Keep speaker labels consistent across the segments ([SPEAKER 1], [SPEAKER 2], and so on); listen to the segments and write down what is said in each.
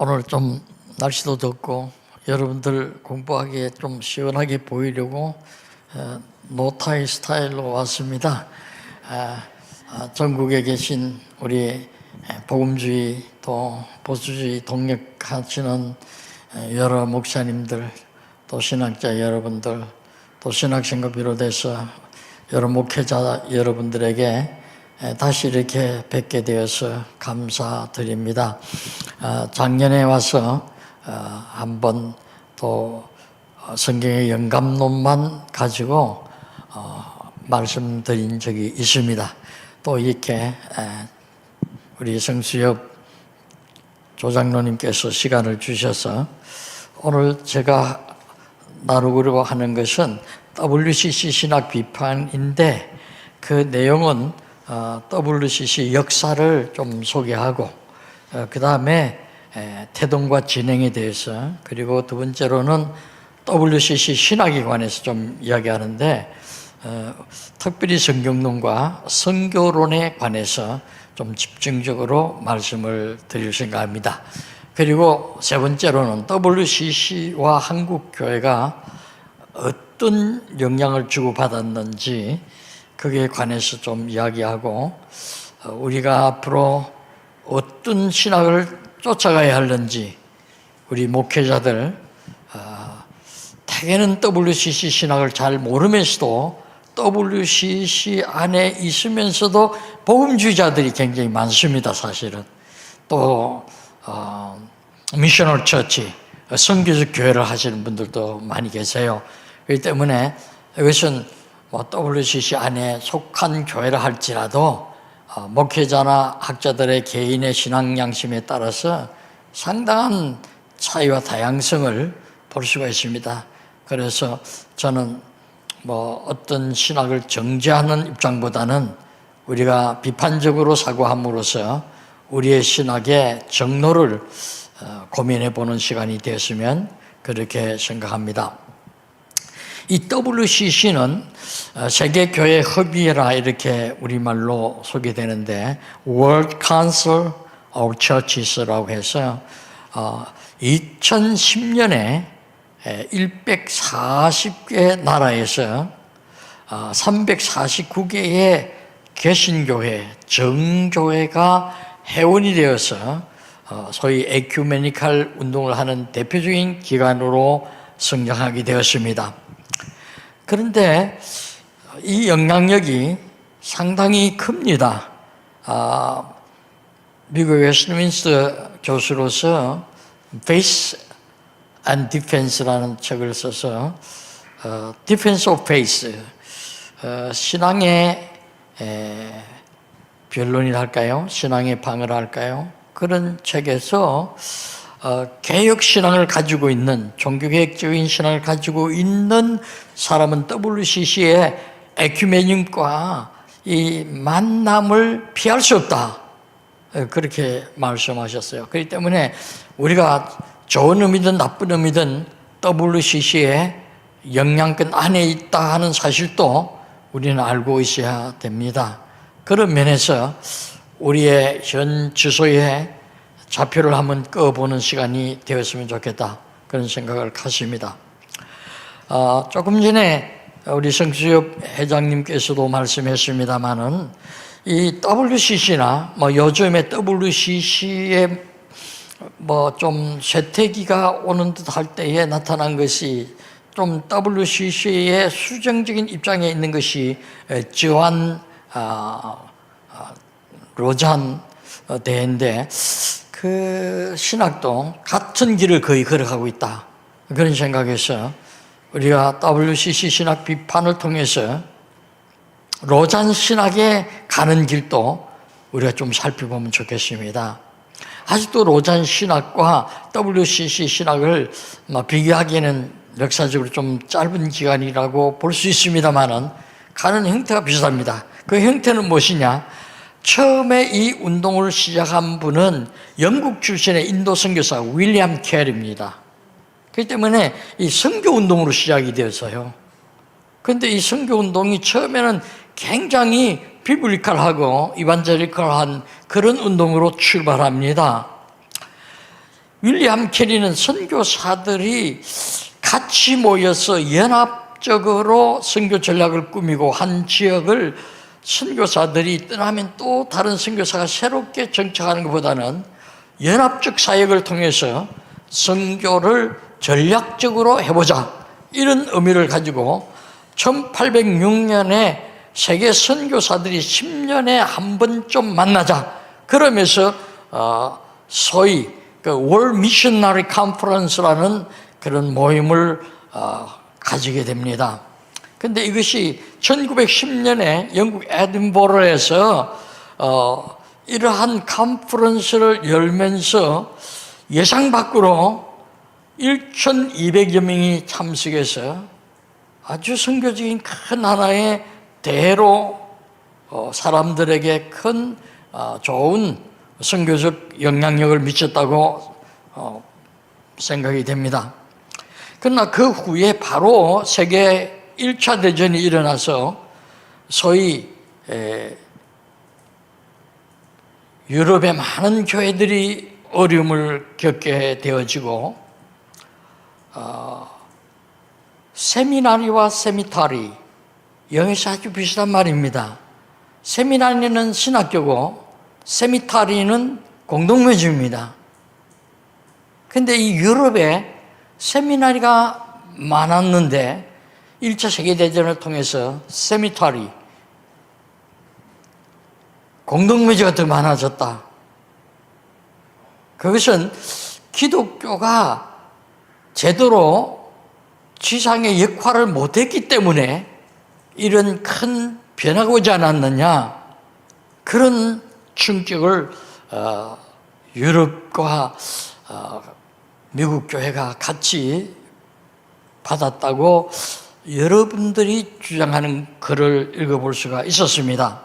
[SPEAKER 1] 오늘 좀 날씨도 덥고 여러분들 공부하기에 좀 시원하게 보이려고 노타이 스타일로 왔습니다. 전국에 계신 우리 복음주의 또 보수주의 동력하시는 여러 목사님들 또 신학자 여러분들 또 신학생과 비롯해서 여러 목회자 여러분들에게 다시 이렇게 뵙게 되어서 감사드립니다. 작년에 와서 한번 또 성경의 영감론만 가지고 말씀드린 적이 있습니다. 또 이렇게 우리 성수엽 조장로님께서 시간을 주셔서 오늘 제가 나누려고 하는 것은 WCC 신학 비판인데 그 내용은 WCC 역사를 좀 소개하고 그 다음에 태동과 진행에 대해서 그리고 두 번째로는 WCC 신학에 관해서 좀 이야기하는데 특별히 성경론과 성교론에 관해서 좀 집중적으로 말씀을 드릴 생각합니다. 그리고 세 번째로는 WCC와 한국교회가 어떤 영향을 주고받았는지 거기에 관해서 좀 이야기하고 우리가 앞으로 어떤 신학을 쫓아가야 하는지 우리 목회자들 대개는 WCC 신학을 잘 모르면서도 WCC 안에 있으면서도 복음주의자들이 굉장히 많습니다. 사실은 또 미셔널 처치 선교적 교회를 하시는 분들도 많이 계세요. 그렇기 때문에 이것은 WCC 안에 속한 교회를 할지라도 목회자나 학자들의 개인의 신앙 양심에 따라서 상당한 차이와 다양성을 볼 수가 있습니다. 그래서 저는 어떤 신학을 정죄하는 입장보다는 우리가 비판적으로 사고함으로써 우리의 신학의 정로를 고민해 보는 시간이 되었으면 그렇게 생각합니다. 이 WCC는 세계교회 협의회라 이렇게 우리말로 소개되는데 World Council of Churches라고 해서 2010년에 140개 나라에서 349개의 개신교회, 정교회가 회원이 되어서 소위 에큐메니칼 운동을 하는 대표적인 기관으로 성장하게 되었습니다. 그런데 이 영향력이 상당히 큽니다. 미국 웨스트민스터 교수로서 Faith and Defense라는 책을 써서 Defense of Faith, 신앙의 변론이라 할까요? 신앙의 방어라 할까요? 그런 책에서 개혁신앙을 가지고 있는 종교개혁적인 신앙을 가지고 있는 사람은 WCC의 에큐메닉과 이 만남을 피할 수 없다 그렇게 말씀하셨어요. 그렇기 때문에 우리가 좋은 의미든 나쁜 의미든 WCC의 영향권 안에 있다 하는 사실도 우리는 알고 있어야 됩니다. 그런 면에서 우리의 현 주소에 좌표를 한번 꺼보는 시간이 되었으면 좋겠다 그런 생각을 갖습니다. 조금 전에 우리 성수엽 회장님께서도 말씀했습니다마는 이 WCC나 요즘에 WCC의 좀 쇠퇴기가 오는 듯 할 때에 나타난 것이 좀 WCC의 수정적인 입장에 있는 것이 저한 로잔 대회인데 그 신학도 같은 길을 거의 걸어가고 있다 그런 생각에서 우리가 WCC 신학 비판을 통해서 로잔 신학에 가는 길도 우리가 좀 살펴보면 좋겠습니다. 아직도 로잔 신학과 WCC 신학을 비교하기에는 역사적으로 좀 짧은 기간이라고 볼 수 있습니다만은 가는 형태가 비슷합니다. 그 형태는 무엇이냐? 처음에 이 운동을 시작한 분은 영국 출신의 인도 선교사 윌리엄 켈입니다. 그렇기 때문에 이 선교운동으로 시작이 되어서요. 그런데 이 선교운동이 처음에는 굉장히 비블리컬하고 이반젤리컬한 그런 운동으로 출발합니다. 윌리엄 캐리는 선교사들이 같이 모여서 연합적으로 선교 전략을 꾸미고 한 지역을 선교사들이 떠나면 또 다른 선교사가 새롭게 정착하는 것보다는 연합적 사역을 통해서 선교를 전략적으로 해보자, 이런 의미를 가지고 1806년에 세계 선교사들이 10년에 한 번쯤 만나자, 그러면서 소위 월 미셔너리 컨퍼런스라는 그런 모임을 가지게 됩니다. 근데 이것이 1910년에 영국 에딘버러에서 이러한 컨퍼런스를 열면서 예상 밖으로 1,200여 명이 참석해서 아주 선교적인 큰 하나의 대회로 사람들에게 큰 좋은 선교적 영향력을 미쳤다고 생각이 됩니다. 그러나 그 후에 바로 세계 1차 대전이 일어나서 소위 유럽의 많은 교회들이 어려움을 겪게 되어지고 세미나리와 세미타리, 영어에서 아주 비슷한 말입니다. 세미나리는 신학교고 세미타리는 공동묘지입니다. 그런데 이 유럽에 세미나리가 많았는데 1차 세계대전을 통해서 세미타리, 공동묘지가 더 많아졌다. 그것은 기독교가 제대로 지상의 역할을 못했기 때문에 이런 큰 변화가 오지 않았느냐, 그런 충격을 유럽과 미국 교회가 같이 받았다고 여러분들이 주장하는 글을 읽어볼 수가 있었습니다.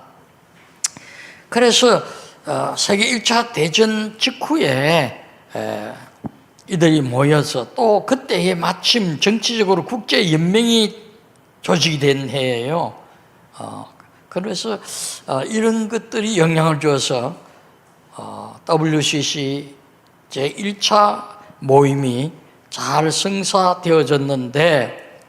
[SPEAKER 1] 그래서 세계 1차 대전 직후에 이들이 모여서 또 그때에 마침 정치적으로 국제연맹이 조직이 된 해예요. 그래서 이런 것들이 영향을 줘서 WCC 제1차 모임이 잘 성사되어졌는데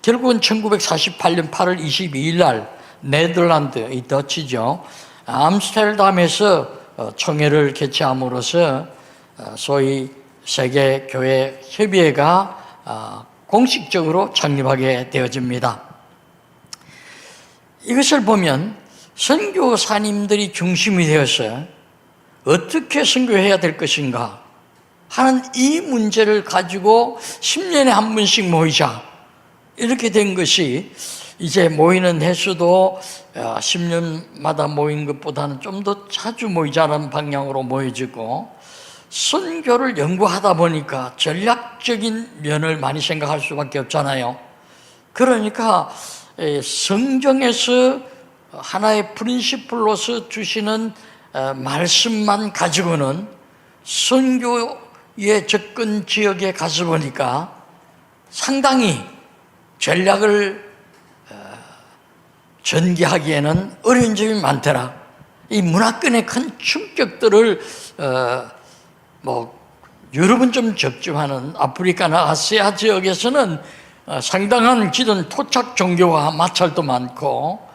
[SPEAKER 1] 결국은 1948년 8월 22일 날 네덜란드, 이 더치죠, 암스테르담에서 총회를 개최함으로써 소위 세계교회협의회가 공식적으로 창립하게 되어집니다. 이것을 보면 선교사님들이 중심이 되어서 어떻게 선교해야 될 것인가 하는 이 문제를 가지고 10년에 한 번씩 모이자, 이렇게 된 것이 이제 모이는 횟수도 10년마다 모인 것보다는 좀 더 자주 모이자는 방향으로 모여지고, 선교를 연구하다 보니까 전략적인 면을 많이 생각할 수밖에 없잖아요. 그러니까 성경에서 하나의 프린시플로서 주시는 말씀만 가지고는 선교의 접근 지역에 가서 보니까 상당히 전략을 전개하기에는 어려운 점이 많더라. 이 문화권의 큰 충격들을 유럽은 좀 적지만은 아프리카나 아시아 지역에서는 상당한 기존 토착 종교와 마찰도 많고,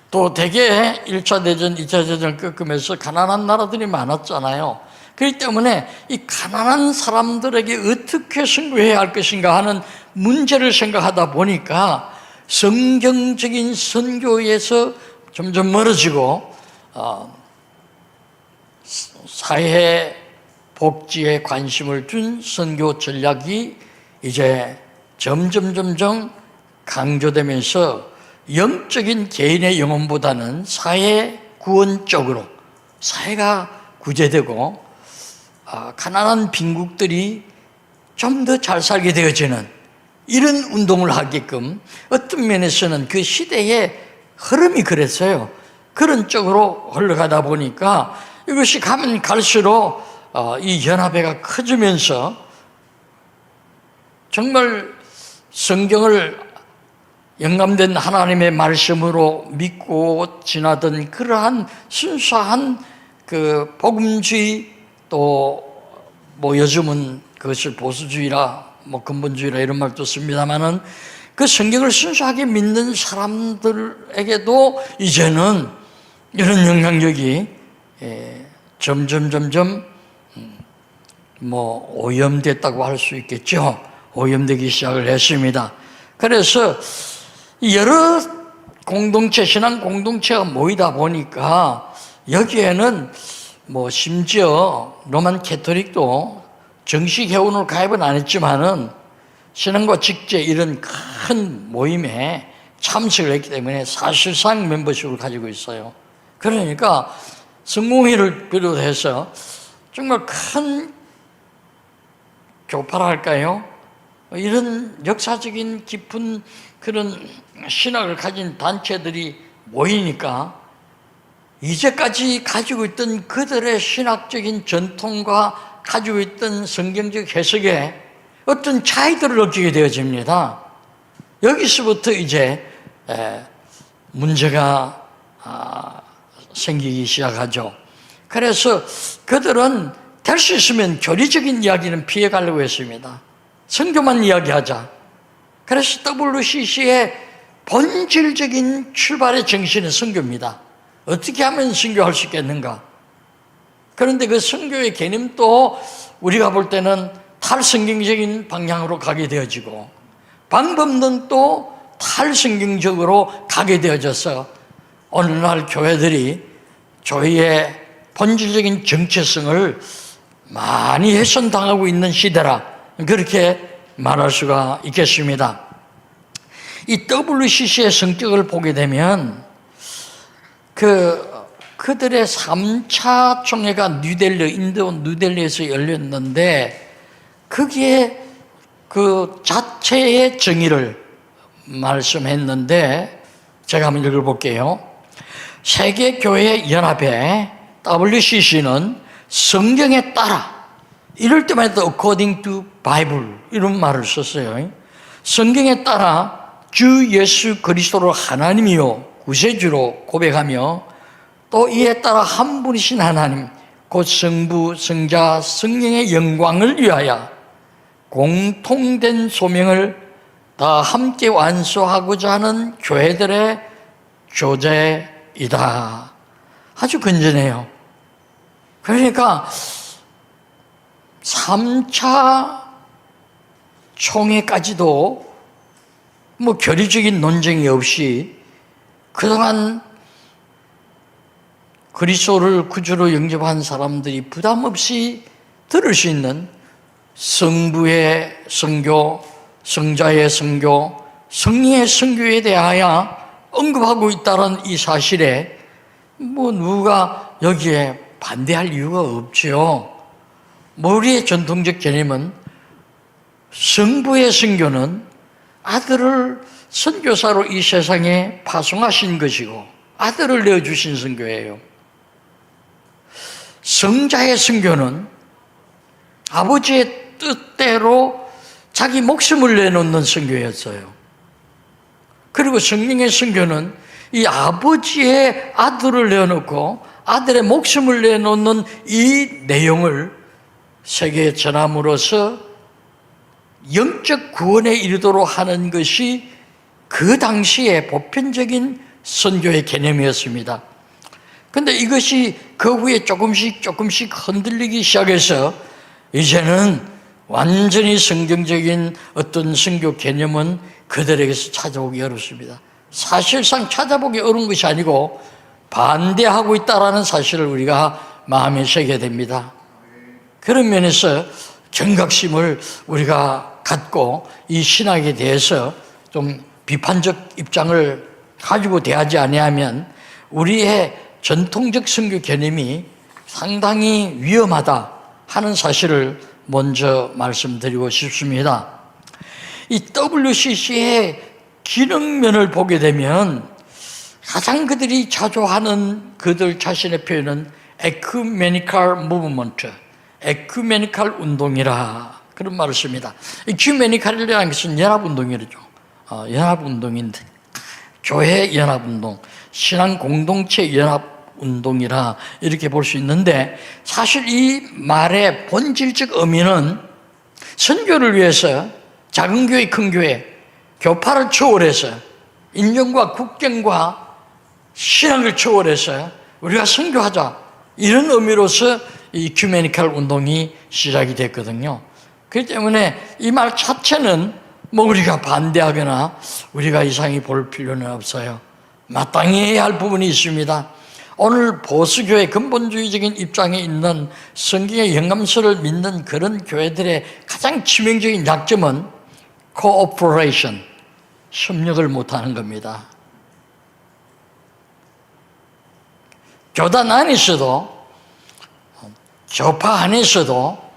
[SPEAKER 1] 또 대개 1차 대전, 2차 대전을 겪으면서 가난한 나라들이 많았잖아요. 그렇기 때문에 이 가난한 사람들에게 어떻게 선교해야 할 것인가 하는 문제를 생각하다 보니까 성경적인 선교에서 점점 멀어지고 사회 복지에 관심을 둔 선교 전략이 이제 점점 강조되면서 영적인 개인의 영혼보다는 사회 구원 쪽으로 사회가 구제되고 가난한 빈국들이 좀 더 잘 살게 되어지는 이런 운동을 하게끔 어떤 면에서는 그 시대의 흐름이 그랬어요. 그런 쪽으로 흘러가다 보니까 이것이 가면 갈수록 이 연합회가 커지면서 정말 성경을 영감된 하나님의 말씀으로 믿고 지나던 그러한 순수한 그 복음주의 또 뭐 요즘은 그것을 보수주의라 뭐 근본주의라 이런 말도 씁니다만은 그 성경을 순수하게 믿는 사람들에게도 이제는 이런 영향력이 점점 뭐 오염됐다고 할 수 있겠죠. 오염되기 시작을 했습니다. 그래서 여러 공동체, 신앙 공동체가 모이다 보니까 여기에는 뭐 심지어 로만 캐토릭도 정식 회원으로 가입은 안 했지만은 신앙과 직제 이런 큰 모임에 참석을 했기 때문에 사실상 멤버십을 가지고 있어요. 그러니까 성공회를 비롯해서 정말 큰 교파라 할까요? 이런 역사적인 깊은 그런 신학을 가진 단체들이 모이니까 이제까지 가지고 있던 그들의 신학적인 전통과 가지고 있던 성경적 해석에 어떤 차이들을 느끼게 되어집니다. 여기서부터 이제 문제가 생기기 시작하죠. 그래서 그들은 될 수 있으면 교리적인 이야기는 피해가려고 했습니다. 선교만 이야기하자. 그래서 WCC의 본질적인 출발의 정신은 선교입니다. 어떻게 하면 선교할 수 있겠는가? 그런데 그 선교의 개념도 우리가 볼 때는 탈성경적인 방향으로 가게 되어지고 방법론 또 탈성경적으로 가게 되어져서 오늘날 교회들이 교회의 본질적인 정체성을 많이 훼손당하고 있는 시대라 그렇게 말할 수가 있겠습니다. 이 WCC의 성격을 보게 되면 그들의 3차 총회가 인도 뉴델리에서 열렸는데 거기에 그 자체의 정의를 말씀했는데 제가 한번 읽어볼게요. 세계교회연합회 WCC는 성경에 따라 이럴 때마다 according to Bible 이런 말을 썼어요. 성경에 따라 주 예수 그리스도를 하나님이요 구세주로 고백하며 또 이에 따라 한 분이신 하나님 곧 성부, 성자, 성령의 영광을 위하여 공통된 소명을 다 함께 완수하고자 하는 교회들의 교제이다. 아주 건전해요. 그러니까 3차 총회까지도 뭐 교리적인 논쟁이 없이 그동안 그리스도를 구주로 영접한 사람들이 부담 없이 들을 수 있는 성부의 선교, 성자의 선교, 성령의 선교에 대하여 언급하고 있다는 이 사실에 뭐 누가 여기에 반대할 이유가 없지요. 우리의 전통적 개념은 성부의 선교는 아들을 선교사로 이 세상에 파송하신 것이고 아들을 내어주신 선교예요. 성자의 선교는 아버지의 뜻대로 자기 목숨을 내놓는 선교였어요. 그리고 성령의 선교는 이 아버지의 아들을 내어놓고 아들의 목숨을 내놓는 이 내용을 세계에 전함으로써 영적 구원에 이르도록 하는 것이 그 당시의 보편적인 선교의 개념이었습니다. 그런데 이것이 그 후에 조금씩 흔들리기 시작해서 이제는 완전히 성경적인 어떤 선교 개념은 그들에게서 찾아보기 어렵습니다. 사실상 찾아보기 어려운 것이 아니고 반대하고 있다는 사실을 우리가 마음에 새게 됩니다. 그런 면에서 경각심을 우리가 갖고 이 신학에 대해서 좀 비판적 입장을 가지고 대하지 아니하면 우리의 전통적 선교 개념이 상당히 위험하다 하는 사실을 먼저 말씀드리고 싶습니다. 이 WCC의 기능면을 보게 되면 가장 그들이 자주 하는 그들 자신의 표현은 에큐메니컬 무브먼트, 에큐메니컬 운동이라 그런 말을 씁니다. 에큐메니컬이라는 것은 연합운동이죠. 연합운동인데 교회 연합운동, 신앙 공동체 운동이라 이렇게 볼 수 있는데, 사실 이 말의 본질적 의미는 선교를 위해서 작은 교회, 큰 교회, 교파를 초월해서 인종과 국경과 신앙을 초월해서 우리가 선교하자, 이런 의미로서 이 이큐메니컬 운동이 시작이 됐거든요. 그렇기 때문에 이 말 자체는 뭐 우리가 반대하거나 우리가 이상히 볼 필요는 없어요. 마땅히 해야 할 부분이 있습니다. 오늘 보수교회 근본주의적인 입장에 있는 성경의 영감서를 믿는 그런 교회들의 가장 치명적인 약점은 cooperation, 협력을 못하는 겁니다. 교단 안에서도, 교파 안에서도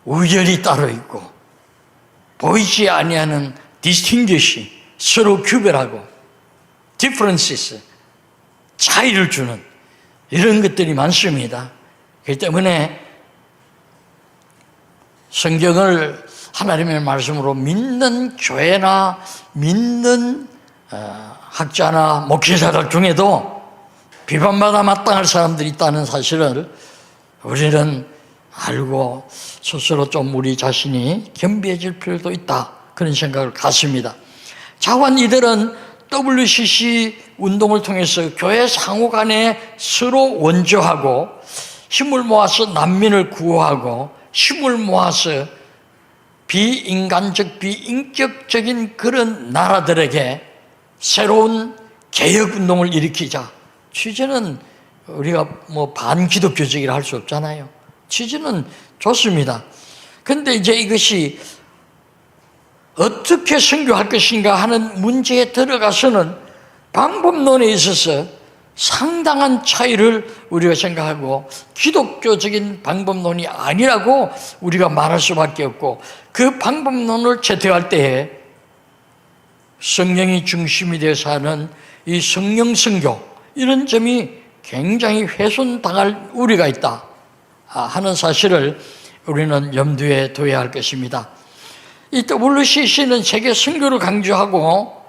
[SPEAKER 1] 우열이 따로 있고, 보이지 아니하는 distinguish, 서로 구별하고, differences, 차이를 주는 이런 것들이 많습니다. 그렇기 때문에 성경을 하나님의 말씀으로 믿는 교회나 믿는 학자나 목회자들 중에도 비판받아 마땅할 사람들이 있다는 사실을 우리는 알고 스스로 좀 우리 자신이 겸비해질 필요도 있다, 그런 생각을 갖습니다. 자관 이들은 WCC 운동을 통해서 교회 상호 간에 서로 원조하고 힘을 모아서 난민을 구호하고 힘을 모아서 비인간적, 비인격적인 그런 나라들에게 새로운 개혁운동을 일으키자. 취지는 우리가 뭐 반기독교적이라 할 수 없잖아요. 취지는 좋습니다. 그런데 이제 이것이 어떻게 선교할 것인가 하는 문제에 들어가서는 방법론에 있어서 상당한 차이를 우리가 생각하고, 기독교적인 방법론이 아니라고 우리가 말할 수밖에 없고, 그 방법론을 채택할 때에 성령이 중심이 되어서 하는 이 성령 선교, 이런 점이 굉장히 훼손당할 우려가 있다 하는 사실을 우리는 염두에 둬야 할 것입니다. 이 WCC는 세계 선교를 강조하고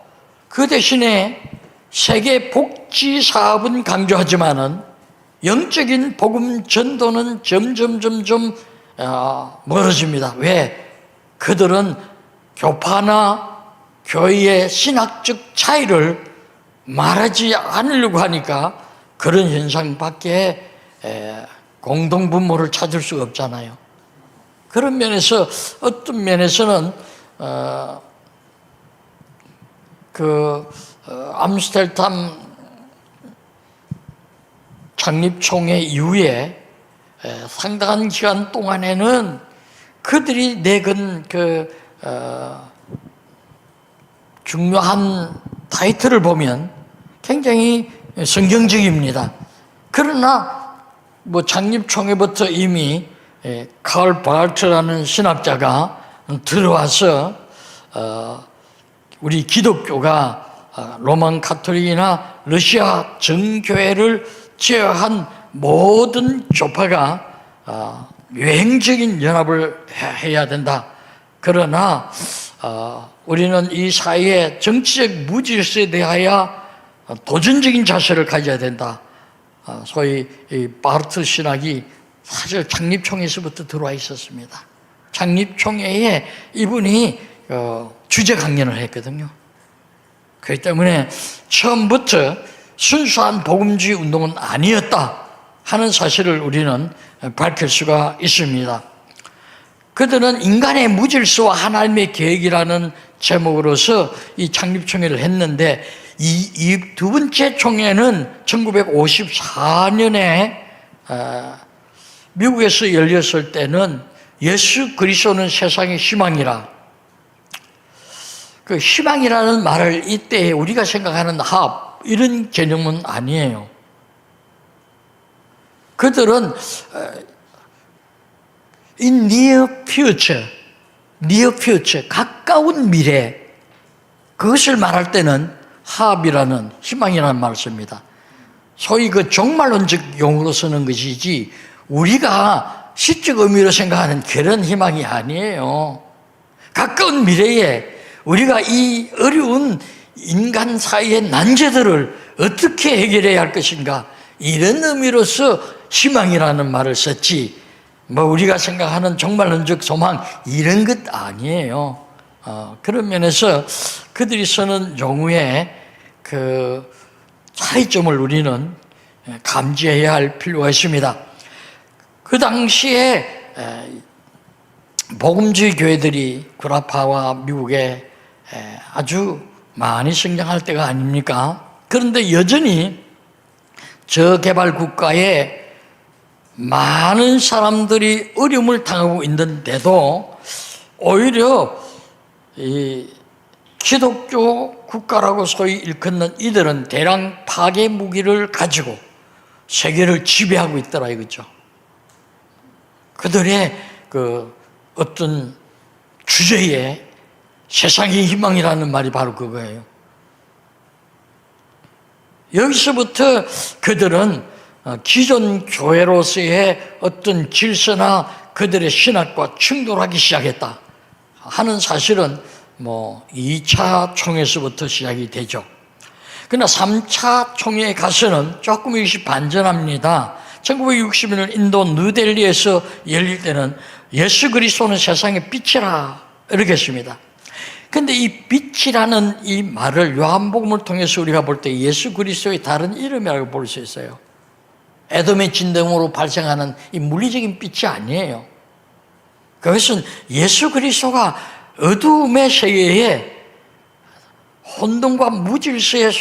[SPEAKER 1] 그 대신에 세계 복지 사업은 강조하지만은 영적인 복음 전도는 점점 멀어집니다. 왜? 그들은 교파나 교회의 신학적 차이를 말하지 않으려고 하니까 그런 현상밖에 공동분모를 찾을 수가 없잖아요. 그런 면에서 어떤 면에서는 암스테르담 창립총회 이후에 상당한 기간 동안에는 그들이 내건 중요한 타이틀을 보면 굉장히 성경적입니다. 그러나 뭐 창립총회부터 이미 칼 바르트라는 신학자가 들어와서 우리 기독교가 로만 가톨릭이나 러시아 정교회를 제외한 모든 교파가 유행적인 연합을 해야 된다. 그러나 우리는 이 사회의 정치적 무질서에 대하여 도전적인 자세를 가져야 된다. 소위 이 바르트 신학이 사실 창립총회에서부터 들어와 있었습니다. 창립총회에 이분이 주제 강연을 했거든요. 그렇기 때문에 처음부터 순수한 복음주의 운동은 아니었다 하는 사실을 우리는 밝힐 수가 있습니다. 그들은 인간의 무질서와 하나님의 계획이라는 제목으로서 이 창립총회를 했는데, 이 두 번째 총회는 1954년에 미국에서 열렸을 때는 예수 그리스도는 세상의 희망이라, 그 희망이라는 말을 이때 우리가 생각하는 합, 이런 개념은 아니에요. 그들은 in near future, 가까운 미래, 그것을 말할 때는 합이라는, 희망이라는 말을 씁니다. 소위 그 종말론적 용어로 쓰는 것이지 우리가 시적 의미로 생각하는 그런 희망이 아니에요. 가까운 미래에 우리가 이 어려운 인간 사이의 난제들을 어떻게 해결해야 할 것인가, 이런 의미로서 희망이라는 말을 썼지, 뭐 우리가 생각하는 종말론적 소망 이런 것 아니에요. 그런 면에서 그들이 쓰는 용어의 그 차이점을 우리는 감지해야 할 필요가 있습니다. 그 당시에 복음주의 교회들이 구라파와 미국에 아주 많이 성장할 때가 아닙니까? 그런데 여전히 저개발 국가에 많은 사람들이 어려움을 당하고 있는데도 오히려 이 기독교 국가라고 소위 일컫는 이들은 대량 파괴 무기를 가지고 세계를 지배하고 있더라 이거죠. 그들의 그 어떤 주제에 세상의 희망이라는 말이 바로 그거예요. 여기서부터 그들은 기존 교회로서의 어떤 질서나 그들의 신학과 충돌하기 시작했다 하는 사실은 2차 총회에서부터 시작이 되죠. 그러나 3차 총회에 가서는 조금 이것이 반전합니다. 1960년 인도 뉴델리에서 열릴 때는 예수 그리스도는 세상의 빛이라 이렇게 했습니다. 그런데 이 빛이라는 이 말을 요한복음을 통해서 우리가 볼 때 예수 그리스도의 다른 이름이라고 볼 수 있어요. 에돔의 진동으로 발생하는 이 물리적인 빛이 아니에요. 그것은 예수 그리스도가 어두움의 세계에 혼돈과 무질서의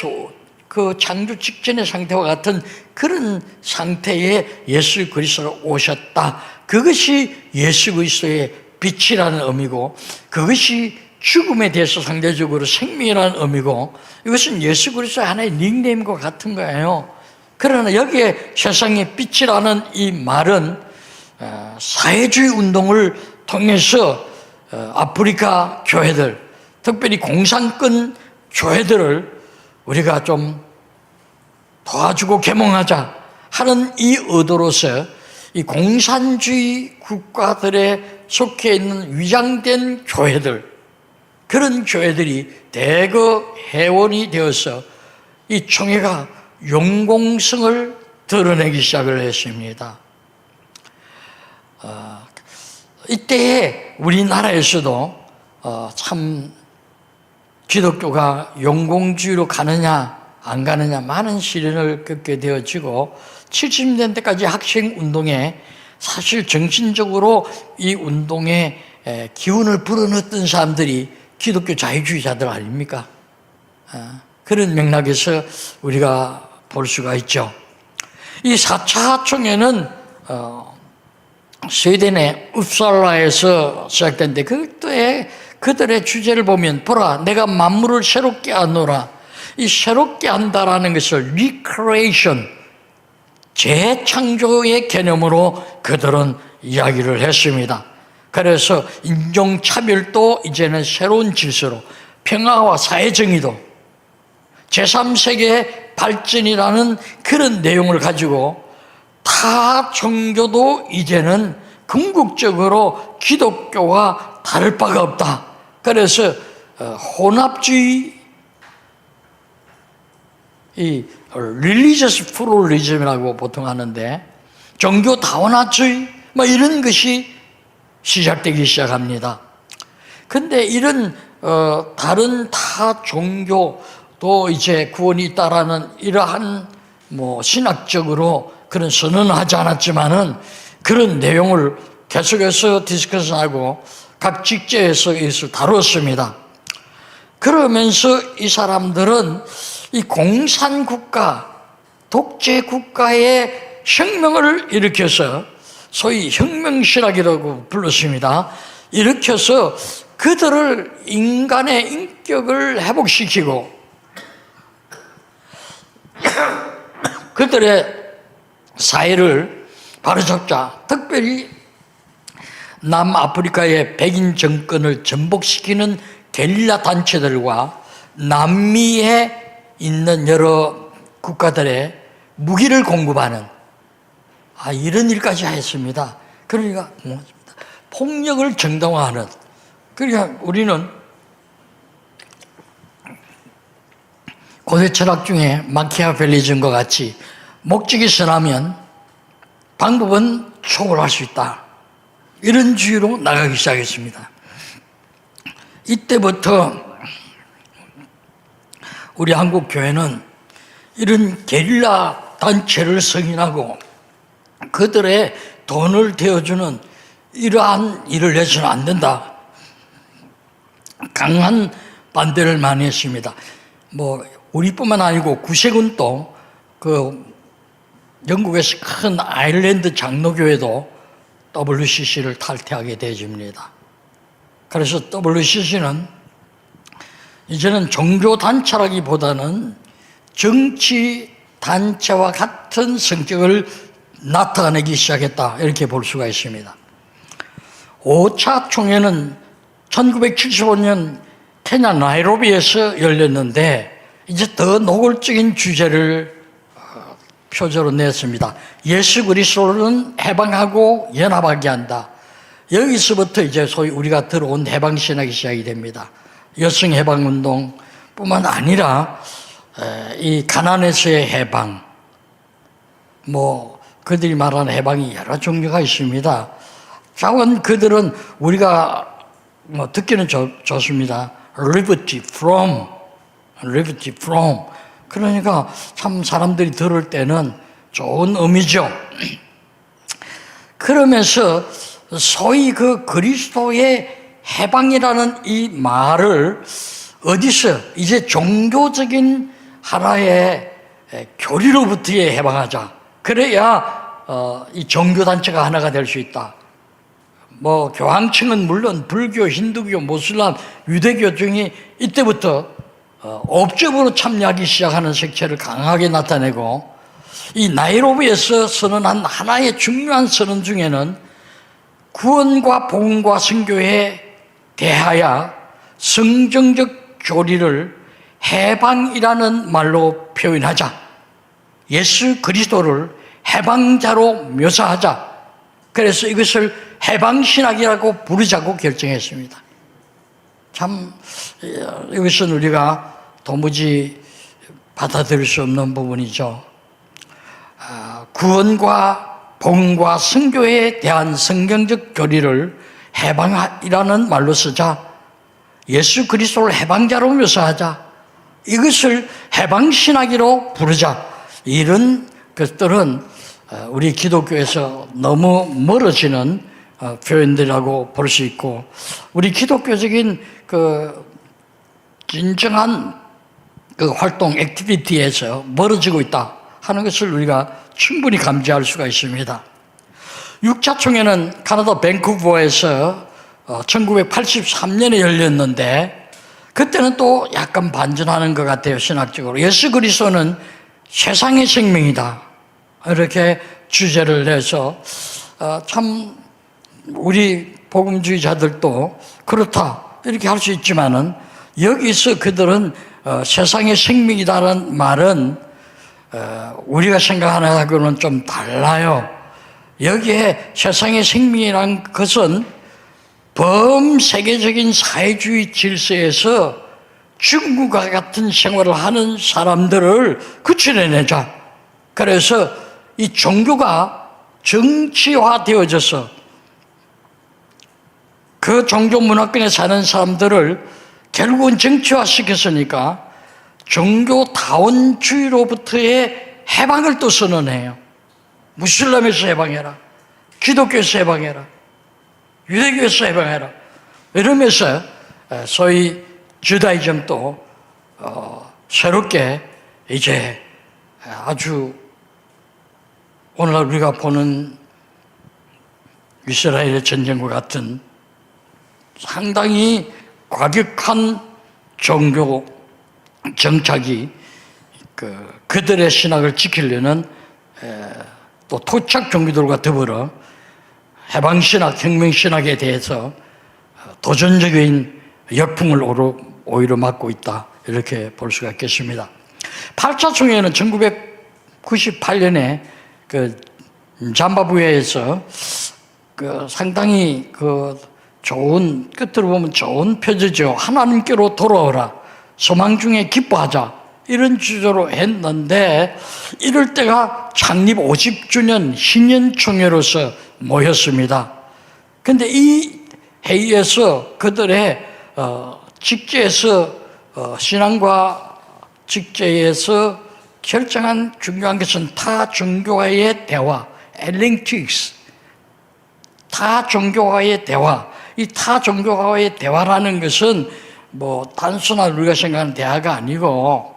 [SPEAKER 1] 그 창조 직전의 상태와 같은 그런 상태에 예수 그리스도가 오셨다. 그것이 예수 그리스도의 빛이라는 의미고, 그것이 죽음에 대해서 상대적으로 생명이라는 의미고, 이것은 예수 그리스도의 하나의 닉네임과 같은 거예요. 그러나 여기에 세상의 빛이라는 이 말은 사회주의 운동을 통해서 아프리카 교회들, 특별히 공산권 교회들을 우리가 좀 도와주고 계몽하자 하는 이 의도로서 이 공산주의 국가들에 속해 있는 위장된 교회들, 그런 교회들이 대거 회원이 되어서 이 총회가 용공성을 드러내기 시작을 했습니다. 이때에 우리나라에서도 참 기독교가 용공주의로 가느냐 안 가느냐 많은 시련을 겪게 되어지고, 70년대까지 학생운동에 사실 정신적으로 이 운동에 기운을 불어넣었던 사람들이 기독교 자유주의자들 아닙니까? 그런 맥락에서 우리가 볼 수가 있죠. 이 4차 총회는 스웨덴의 uppsala에서 시작된데, 그때에 그들의 주제를 보면, 보라 내가 만물을 새롭게 하노라. 이 새롭게 한다라는 것을 recreation, 재창조의 개념으로 그들은 이야기를 했습니다. 그래서 인종차별도 이제는 새로운 질서로, 평화와 사회정의도, 제3세계 발전이라는 그런 내용을 가지고 타 종교도 이제는 궁극적으로 기독교와 다를 바가 없다. 그래서 혼합주의, 이 religious pluralism이라고 보통 하는데, 종교 다원화주의 이런 것이 시작되기 시작합니다. 근데 이런 다른 타 종교도 이제 구원이 있다라는 이러한 신학적으로 그런 선언을 하지 않았지만은 그런 내용을 계속해서 디스커션하고 각 직제에서 이것을 다뤘습니다. 그러면서 이 사람들은 이 공산국가, 독재국가의 혁명을 일으켜서 소위 혁명신학이라고 불렀습니다. 일으켜서 그들을 인간의 인격을 회복시키고 그들의 사회를 바로잡자. 특별히 남아프리카의 백인 정권을 전복시키는 게릴라 단체들과 남미에 있는 여러 국가들의 무기를 공급하는 이런 일까지 했습니다. 그러니까 폭력을 정당화하는, 그러니까 우리는 고대 철학 중에 마키아벨리즘과 같이 목적이 선하면 방법은 초월할 수 있다. 이런 주의로 나가기 시작했습니다. 이때부터 우리 한국 교회는 이런 게릴라 단체를 승인하고 그들의 돈을 대어주는 이러한 일을 해서는 안 된다. 강한 반대를 많이 했습니다. 우리뿐만 아니고 구세군도 영국에서 큰 아일랜드 장로교회도 WCC를 탈퇴하게 되어집니다. 그래서 WCC는 이제는 종교단체라기보다는 정치단체와 같은 성격을 나타내기 시작했다. 이렇게 볼 수가 있습니다. 5차 총회는 1975년 케냐 나이로비에서 열렸는데 이제 더 노골적인 주제를 표제로 냈습니다. 예수 그리스도는 해방하고 연합하게 한다. 여기서부터 이제 소위 우리가 들어온 해방신학이 시작이 됩니다. 여성 해방운동 뿐만 아니라 이 가난에서의 해방, 그들이 말하는 해방이 여러 종류가 있습니다. 자원 그들은 우리가 듣기는 좋습니다. liberty from. 그러니까 참 사람들이 들을 때는 좋은 의미죠. 그러면서 소위 그 그리스도의 해방이라는 이 말을 어디서 이제 종교적인 하나의 교리로부터의 해방하자. 그래야 이 종교단체가 하나가 될 수 있다. 교황층은 물론 불교, 힌두교, 모슬람, 유대교 중에 이때부터 업적으로 참여하기 시작하는 색채를 강하게 나타내고 이 나이로비에서 선언한 하나의 중요한 선언 중에는 구원과 복음과 선교에 대하여 성경적 교리를 해방이라는 말로 표현하자. 예수 그리스도를 해방자로 묘사하자. 그래서 이것을 해방신학이라고 부르자고 결정했습니다. 참 이것은 우리가 도무지 받아들일 수 없는 부분이죠. 구원과 복음과 선교에 대한 성경적 교리를 해방이라는 말로 쓰자. 예수 그리스도를 해방자로 묘사하자. 이것을 해방신학이로 부르자. 이런 것들은 우리 기독교에서 너무 멀어지는 표현들이라고 볼 수 있고, 우리 기독교적인 진정한 활동, 액티비티에서 멀어지고 있다 하는 것을 우리가 충분히 감지할 수가 있습니다. 6차 총회는 캐나다 밴쿠버에서 1983년에 열렸는데 그때는 또 약간 반전하는 것 같아요. 신학적으로 예수 그리스도는 세상의 생명이다 이렇게 주제를 내서 참 우리 복음주의자들도 그렇다 이렇게 할 수 있지만은 여기서 그들은 세상의 생명이다라는 말은 우리가 생각하는 것과는 좀 달라요. 여기에 세상의 생명이란 것은 범세계적인 사회주의 질서에서 중국과 같은 생활을 하는 사람들을 구출해내자. 그래서 이 종교가 정치화되어져서 그 종교 문화권에 사는 사람들을 결국은 정치화시켰으니까 종교다원주의로부터의 해방을 또 선언해요. 무슬림에서 해방해라. 기독교에서 해방해라. 유대교에서 해방해라. 이러면서 소위 주다이즘도 새롭게 이제 아주 오늘날 우리가 보는 이스라엘의 전쟁과 같은 상당히 과격한 종교 정착이 그들의 신학을 지키려는 또 토착 종교들과 더불어 해방신학, 혁명신학에 대해서 도전적인 역풍을 오히려 맞고 있다 이렇게 볼 수가 있겠습니다. 8차 총회는 1998년에 잠바부에에서 상당히 끝으로 보면 좋은 표제죠. 하나님께로 돌아오라. 소망 중에 기뻐하자. 이런 주제로 했는데 이럴 때가 창립 50주년 신년총회로서 모였습니다. 그런데 이 회의에서 그들의 직제에서 신앙과 직제에서 결정한 중요한 것은 타 종교와의 대화, 엘링틱스, 타 종교와의 대화. 이 타 종교와의 대화라는 것은 뭐 단순한 우리가 생각하는 대화가 아니고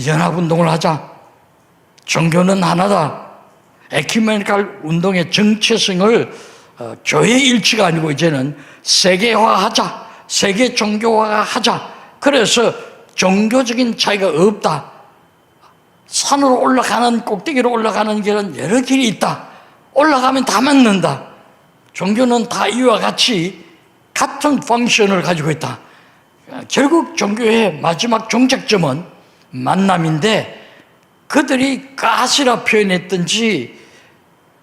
[SPEAKER 1] 연합운동을 하자. 종교는 하나다. 에큐메니칼 운동의 정체성을 교회 일치가 아니고 이제는 세계화하자. 세계 종교화하자. 그래서 종교적인 차이가 없다. 산으로 올라가는 꼭대기로 올라가는 길은 여러 길이 있다. 올라가면 다 맞는다. 종교는 다 이와 같이 같은 펑션을 가지고 있다. 결국 종교의 마지막 종착점은 만남인데 그들이 가시라 표현했든지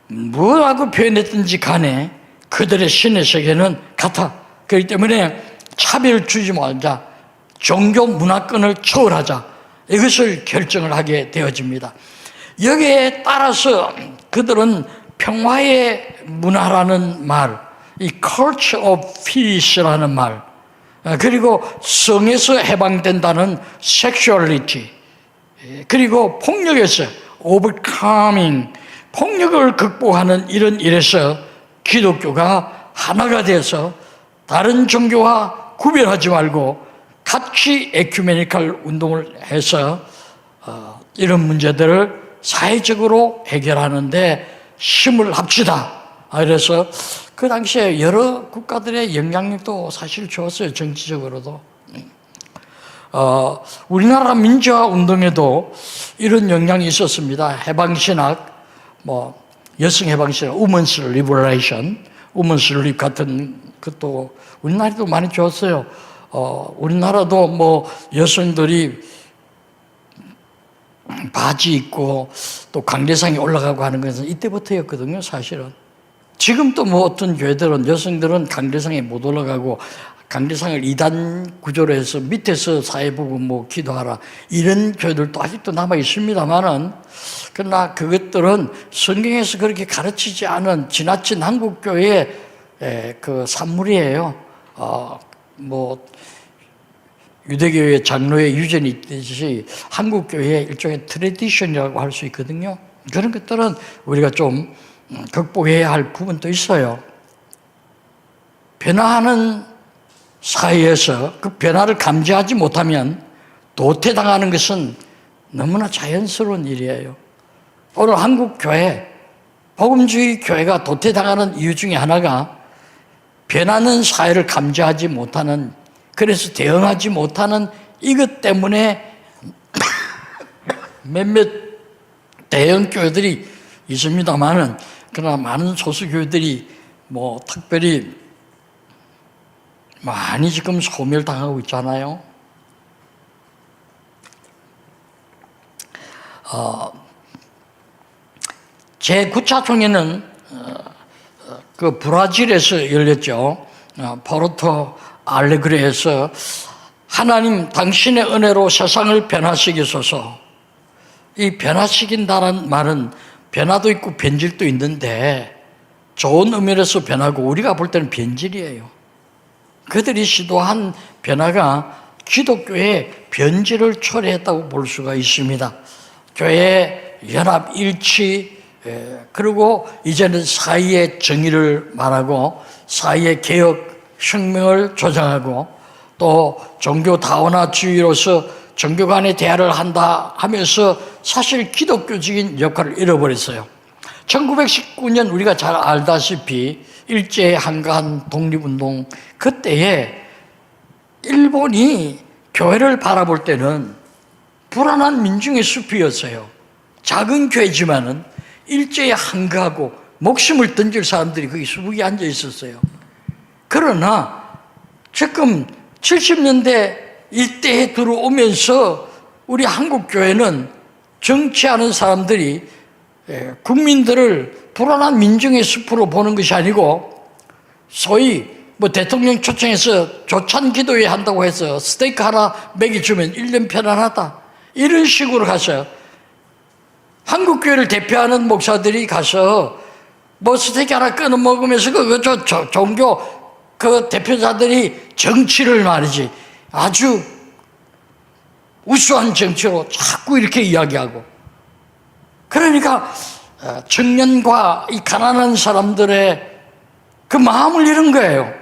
[SPEAKER 1] 뭐라고 표현했든지 간에 그들의 신의 세계는 같아. 그렇기 때문에 차별을 주지 말자. 종교 문화권을 초월하자. 이것을 결정을 하게 되어집니다. 여기에 따라서 그들은 평화의 문화라는 말, 이 culture of peace라는 말, 그리고 성에서 해방된다는 sexuality, 그리고 폭력에서 overcoming, 폭력을 극복하는 이런 일에서 기독교가 하나가 돼서 다른 종교와 구별하지 말고 같이 에큐메니칼 운동을 해서 이런 문제들을 사회적으로 해결하는데 힘을 합치다. 그래서 그 당시에 여러 국가들의 영향력도 사실 좋았어요. 정치적으로도. 우리나라 민주화 운동에도 이런 영향이 있었습니다. 해방신학, 뭐 여성 해방신학, 우먼스 리버레이션, 우먼스 립 같은 것도 우리나라도 많이 좋았어요. 우리나라도 뭐 여성들이 바지 입고 또 강대상에 올라가고 하는 것은 이때부터였거든요, 사실은. 지금도 뭐 어떤 교회들은 여성들은 강대상에 못 올라가고 강대상을 2단 구조로 해서 밑에서 사회 보고 뭐 기도하라 이런 교회들도 아직도 남아 있습니다만은, 그러나 그것들은 성경에서 그렇게 가르치지 않은 지나친 한국 교회의 그 산물이에요. 뭐 유대교의 장로의 유전이 있듯이 한국 교회의 일종의 트래디션이라고 할 수 있거든요. 그런 것들은 우리가 좀 극복해야 할 부분도 있어요. 변화하는 사회에서 그 변화를 감지하지 못하면 도태당하는 것은 너무나 자연스러운 일이에요. 오늘 한국 교회, 복음주의 교회가 도태당하는 이유 중에 하나가 변하는 사회를 감지하지 못하는, 그래서 대응하지 못하는 이것 때문에 몇몇 대형 교회들이 있습니다만은, 그러나 많은 소수 교회들이 뭐 특별히 많이 지금 소멸당하고 있잖아요. 제9차 총회는 그 브라질에서 열렸죠. 포르토 알레그레에서 하나님 당신의 은혜로 세상을 변화시키소서. 이 변화시킨다는 말은 변화도 있고 변질도 있는데 좋은 의미에서 변하고 우리가 볼 때는 변질이에요. 그들이 시도한 변화가 기독교의 변질을 초래했다고 볼 수가 있습니다. 교회의 연합 일치, 그리고 이제는 사회의 정의를 말하고 사회의 개혁 혁명을 조장하고 또 종교 다원화주의로서 종교 간의 대화를 한다 하면서 사실 기독교적인 역할을 잃어버렸어요. 1919년 우리가 잘 알다시피 일제 한간 독립운동 그때에 일본이 교회를 바라볼 때는 불안한 민중의 숲이었어요. 작은 교회지만은 일제에 한가하고 목숨을 던질 사람들이 거기 수북이 앉아 있었어요. 그러나 지금 70년대 이때에 들어오면서 우리 한국 교회는 정치하는 사람들이 국민들을 불안한 민중의 숲으로 보는 것이 아니고 소위 뭐 대통령 초청해서 조찬 기도회 한다고 해서 스테이크 하나 먹여주면 1년 편안하다. 이런 식으로 가서 한국교회를 대표하는 목사들이 가서 뭐 스테이크 하나 끊어 먹으면서 종교 그 대표자들이 정치를 말이지 아주 우수한 정치로 자꾸 이렇게 이야기하고, 그러니까 청년과 이 가난한 사람들의 그 마음을 잃은 거예요.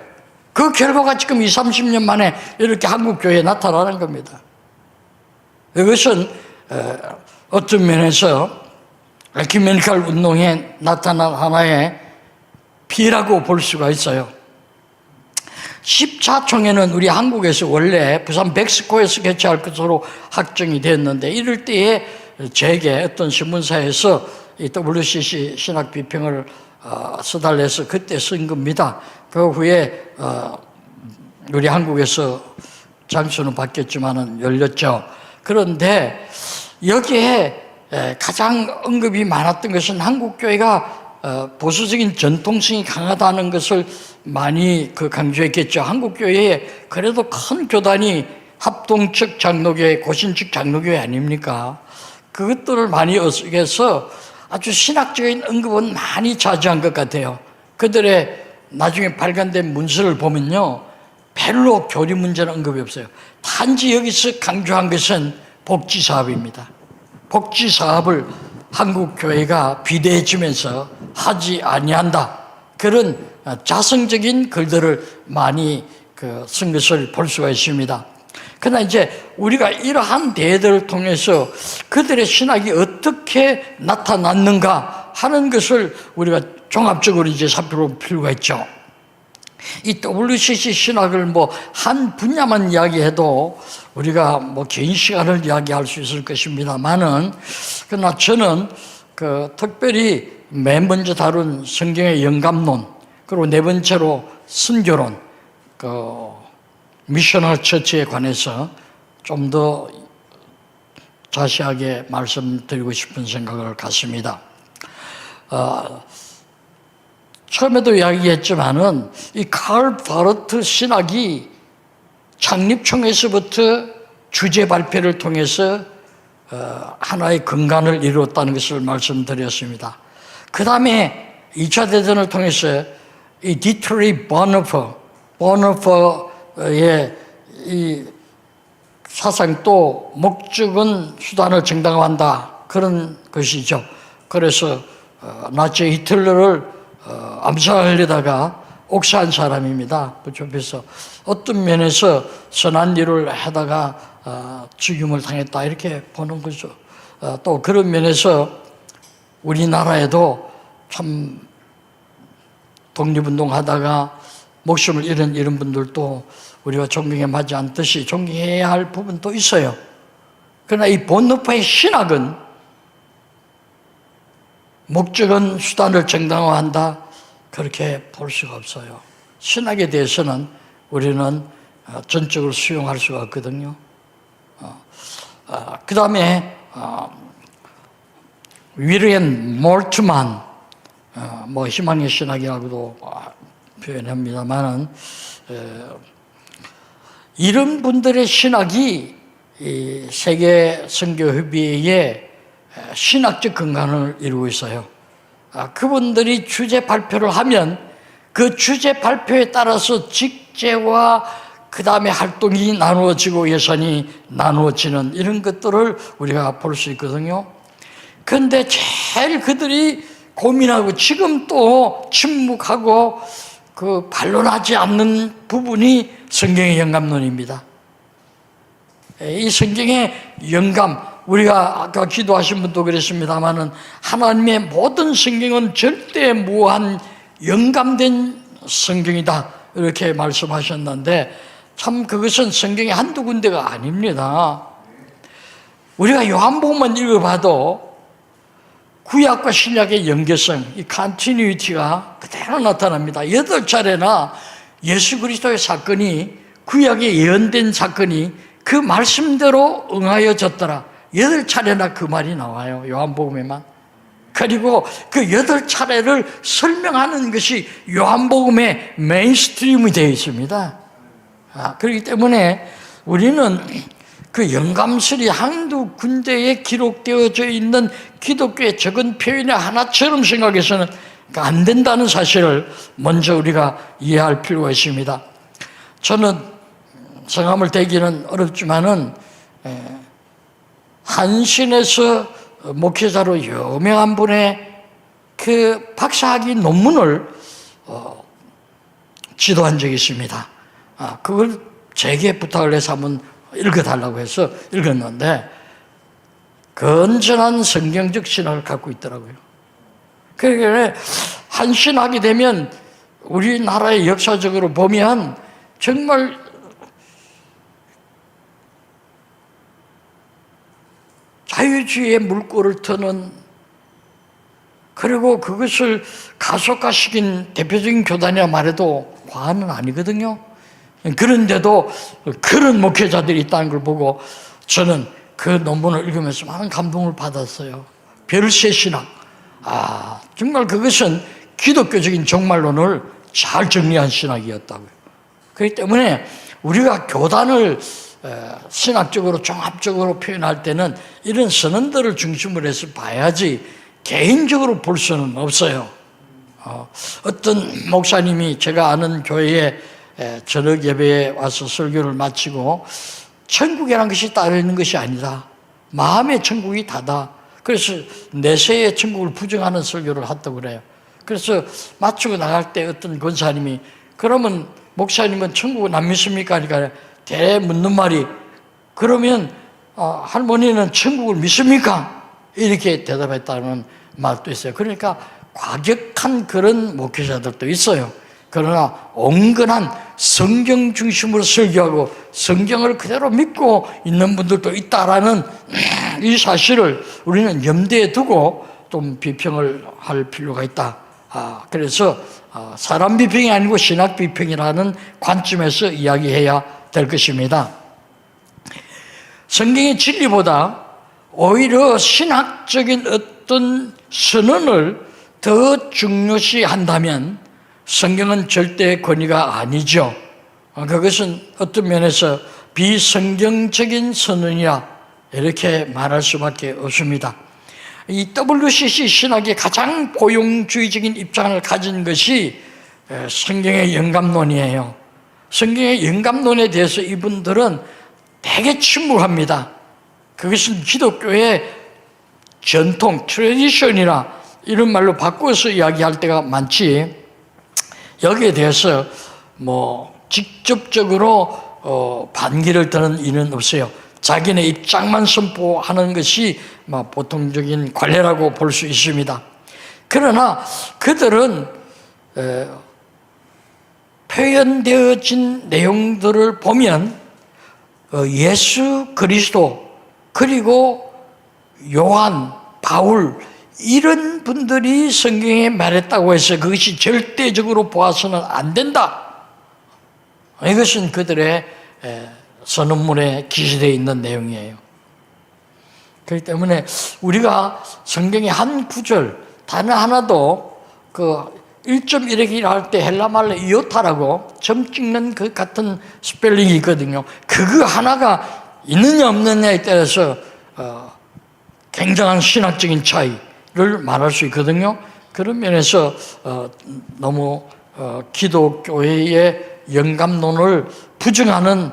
[SPEAKER 1] 그 결과가 지금 20, 30년 만에 이렇게 한국교회에 나타나는 겁니다. 이것은 어떤 면에서 에큐메니컬 운동에 나타난 하나의 비라고 볼 수가 있어요. 14총회는 우리 한국에서 원래 부산 백스코에서 개최할 것으로 확정이 됐는데, 이럴 때에 제게 어떤 신문사에서 이 WCC 신학 비평을 써달래서 그때 쓴 겁니다. 그 후에 우리 한국에서 장소는 바뀌었지만은 열렸죠. 그런데 여기에 가장 언급이 많았던 것은 한국교회가 보수적인 전통성이 강하다는 것을 많이 강조했겠죠. 한국교회에 그래도 큰 교단이 합동측 장로교회, 고신측 장로교회 아닙니까? 그것들을 많이 어색해서 아주 신학적인 언급은 많이 자제한 것 같아요. 그들의 나중에 발간된 문서를 보면요, 별로 교리 문제는 언급이 없어요. 단지 여기서 강조한 것은 복지사업입니다. 복지사업을 한국교회가 비대해지면서 하지 아니한다, 그런 자성적인 글들을 많이 쓴 것을 볼 수가 있습니다. 그러나 이제 우리가 이러한 대회들을 통해서 그들의 신학이 어떻게 나타났는가 하는 것을 우리가 종합적으로 이제 살펴볼 필요가 있죠. 이 WCC 신학을 한 분야만 이야기해도 우리가 긴 시간을 이야기할 수 있을 것입니다만은, 그러나 저는 특별히 맨 먼저 다룬 성경의 영감론, 그리고 네 번째로 선교론, 미셔널 처치에 관해서 좀 더 자세하게 말씀드리고 싶은 생각을 갖습니다. 처음에도 이야기했지만은 이 칼 바르트 신학이 창립총회에서부터 주제 발표를 통해서 하나의 근간을 이루었다는 것을 말씀드렸습니다. 그 다음에 2차 대전을 통해서 이 디트리 보너퍼의 이 사상도 목적은 수단을 정당화한다, 그런 것이죠. 그래서 나치 히틀러를 암살하려다가 옥사한 사람입니다. 부처에서 어떤 면에서 선한 일을 하다가 죽임을 당했다, 이렇게 보는 거죠. 또 그런 면에서 우리나라에도 참 독립운동하다가 목숨을 잃은 이런 분들도 우리가 존경에 맞지 않듯이 존경해야 할 부분도 있어요. 그러나 이 본너파의 신학은 목적은 수단을 정당화한다, 그렇게 볼 수가 없어요. 신학에 대해서는 우리는 전적으로 수용할 수가 없거든요. 그 다음에 위르엔 몰트만, 희망의 신학이라고도 표현합니다만은, 이런 분들의 신학이 이 세계 선교협의회의 신학적 근간을 이루고 있어요. 그분들이 주제 발표를 하면 그 주제 발표에 따라서 직제와 그 다음에 활동이 나누어지고 예산이 나누어지는 이런 것들을 우리가 볼 수 있거든요. 그런데 제일 그들이 고민하고 지금 또 침묵하고 반론하지 않는 부분이 성경의 영감론입니다. 이 성경의 영감, 우리가 아까 기도하신 분도 그랬습니다마는 하나님의 모든 성경은 절대 무한 영감된 성경이다, 이렇게 말씀하셨는데, 참 그것은 성경의 한두 군데가 아닙니다. 우리가 요한복음만 읽어봐도 구약과 신약의 연계성, 이 컨티뉴이티가 그대로 나타납니다. 8차례나 예수 그리스도의 사건이, 구약에 예언된 사건이 그 말씀대로 응하여졌더라. 8차례나 그 말이 나와요, 요한복음에만. 그리고 그 8차례를 설명하는 것이 요한복음의 메인스트림이 되어 있습니다. 그렇기 때문에 우리는 그 영감설이 한두 군데에 기록되어져 있는 기독교의 적은 표현의 하나처럼 생각해서는 안 된다는 사실을 먼저 우리가 이해할 필요가 있습니다. 저는 성함을 대기는 어렵지만은 한신에서 목회자로 유명한 분의 그 박사학위 논문을 지도한 적이 있습니다. 그걸 제게 부탁을 해서 한번 읽어달라고 해서 읽었는데 건전한 성경적 신학을 갖고 있더라고요. 그러니까 한신하게 되면 우리나라의 역사적으로 보면 정말 자유주의의 물꼬를 트는, 그리고 그것을 가속화시킨 대표적인 교단이라 말해도 과언은 아니거든요. 그런데도 그런 목회자들이 있다는 걸 보고 저는 그 논문을 읽으면서 많은 감동을 받았어요. 별세 신학. 정말 그것은 기독교적인 종말론을 잘 정리한 신학이었다고요. 그렇기 때문에 우리가 교단을 신학적으로 종합적으로 표현할 때는 이런 선언들을 중심으로 해서 봐야지 개인적으로 볼 수는 없어요. 어떤 목사님이 제가 아는 교회에 저녁 예배에 와서 설교를 마치고 천국이라는 것이 따로 있는 것이 아니다. 마음의 천국이 다다. 그래서 내세의 천국을 부정하는 설교를 했다고 그래요. 그래서 마치고 나갈 때 어떤 권사님이 그러면 목사님은 천국은 안 믿습니까? 그러니까 대래 묻는 말이 그러면 할머니는 천국을 믿습니까? 이렇게 대답했다는 말도 있어요. 그러니까 과격한 그런 목회자들도 있어요. 그러나 온건한 성경 중심으로 설교하고 성경을 그대로 믿고 있는 분들도 있다라는 이 사실을 우리는 염두에 두고 좀 비평을 할 필요가 있다. 그래서 사람 비평이 아니고 신학 비평이라는 관점에서 이야기해야 될 것입니다. 성경의 진리보다 오히려 신학적인 어떤 선언을 더 중요시한다면 성경은 절대 권위가 아니죠. 그것은 어떤 면에서 비성경적인 선언이라 이렇게 말할 수밖에 없습니다. 이 WCC 신학의 가장 포용주의적인 입장을 가진 것이 성경의 영감론이에요. 성경의 영감론에 대해서 이분들은 되게 침묵합니다. 그것은 기독교의 전통, 트래디션이나 이런 말로 바꿔서 이야기할 때가 많지, 여기에 대해서 직접적으로 반기를 드는 이는 없어요. 자기네 입장만 선포하는 것이 보통적인 관례라고 볼 수 있습니다. 그러나 그들은 표현되어진 내용들을 보면 예수 그리스도 그리고 요한, 바울 이런 분들이 성경에 말했다고 해서 그것이 절대적으로 보아서는 안 된다. 이것은 그들의 선언문에 기재되어 있는 내용이에요. 그렇기 때문에 우리가 성경의 한 구절, 단어 하나도 그 1.1획이라 할 때 헬라말로 이오타라고 점 찍는 그 같은 스펠링이 있거든요. 그거 하나가 있느냐 없느냐에 따라서 굉장한 신학적인 차이를 말할 수 있거든요. 그런 면에서 너무 기독교회의 영감론을 부정하는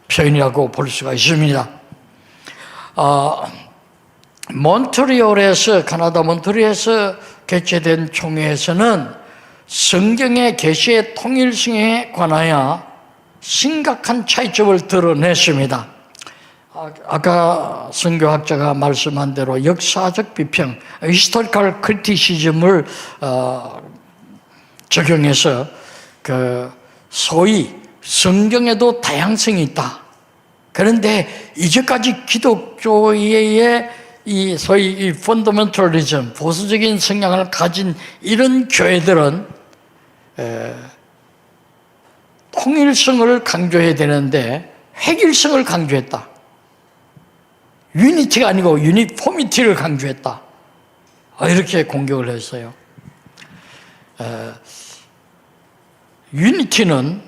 [SPEAKER 1] 표현이라고 볼 수가 있습니다. 몬트리올에서, 카나다 몬트리올에서 개최된 총회에서는 성경의 계시의 통일성에 관하여 심각한 차이점을 드러냈습니다. 아까 선교학자가 말씀한 대로 역사적 비평, 히스토리컬 크리티시즘을 적용해서 소위 성경에도 다양성이 있다. 그런데 이제까지 기독교의 이 소위 이 펀더멘털리즘, 보수적인 성향을 가진 이런 교회들은 통일성을 강조해야 되는데 획일성을 강조했다. 유니티가 아니고 유니포미티를 강조했다. 이렇게 공격을 했어요. 유니티는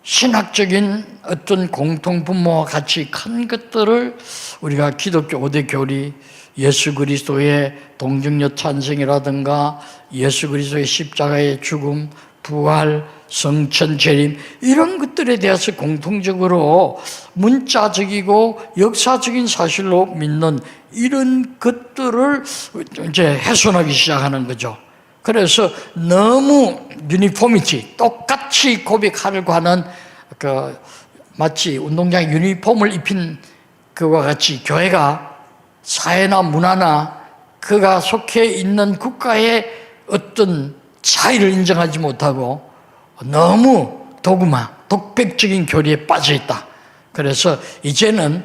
[SPEAKER 1] 신학적인 어떤 공통분모와 같이 큰 것들을 우리가 기독교 5대 교리, 예수 그리스도의 동정녀 찬송이라든가 예수 그리스도의 십자가의 죽음, 부활, 성천, 재림 이런 것들에 대해서 공통적으로 문자적이고 역사적인 사실로 믿는 이런 것들을 이제 훼손하기 시작하는 거죠. 그래서 너무 유니포미티, 똑같이 고백하려고 하는 마치 운동장에 유니폼을 입힌 그와 같이 교회가 사회나 문화나 그가 속해 있는 국가의 어떤 차이를 인정하지 못하고 너무 도구마, 독백적인 교리에 빠져 있다. 그래서 이제는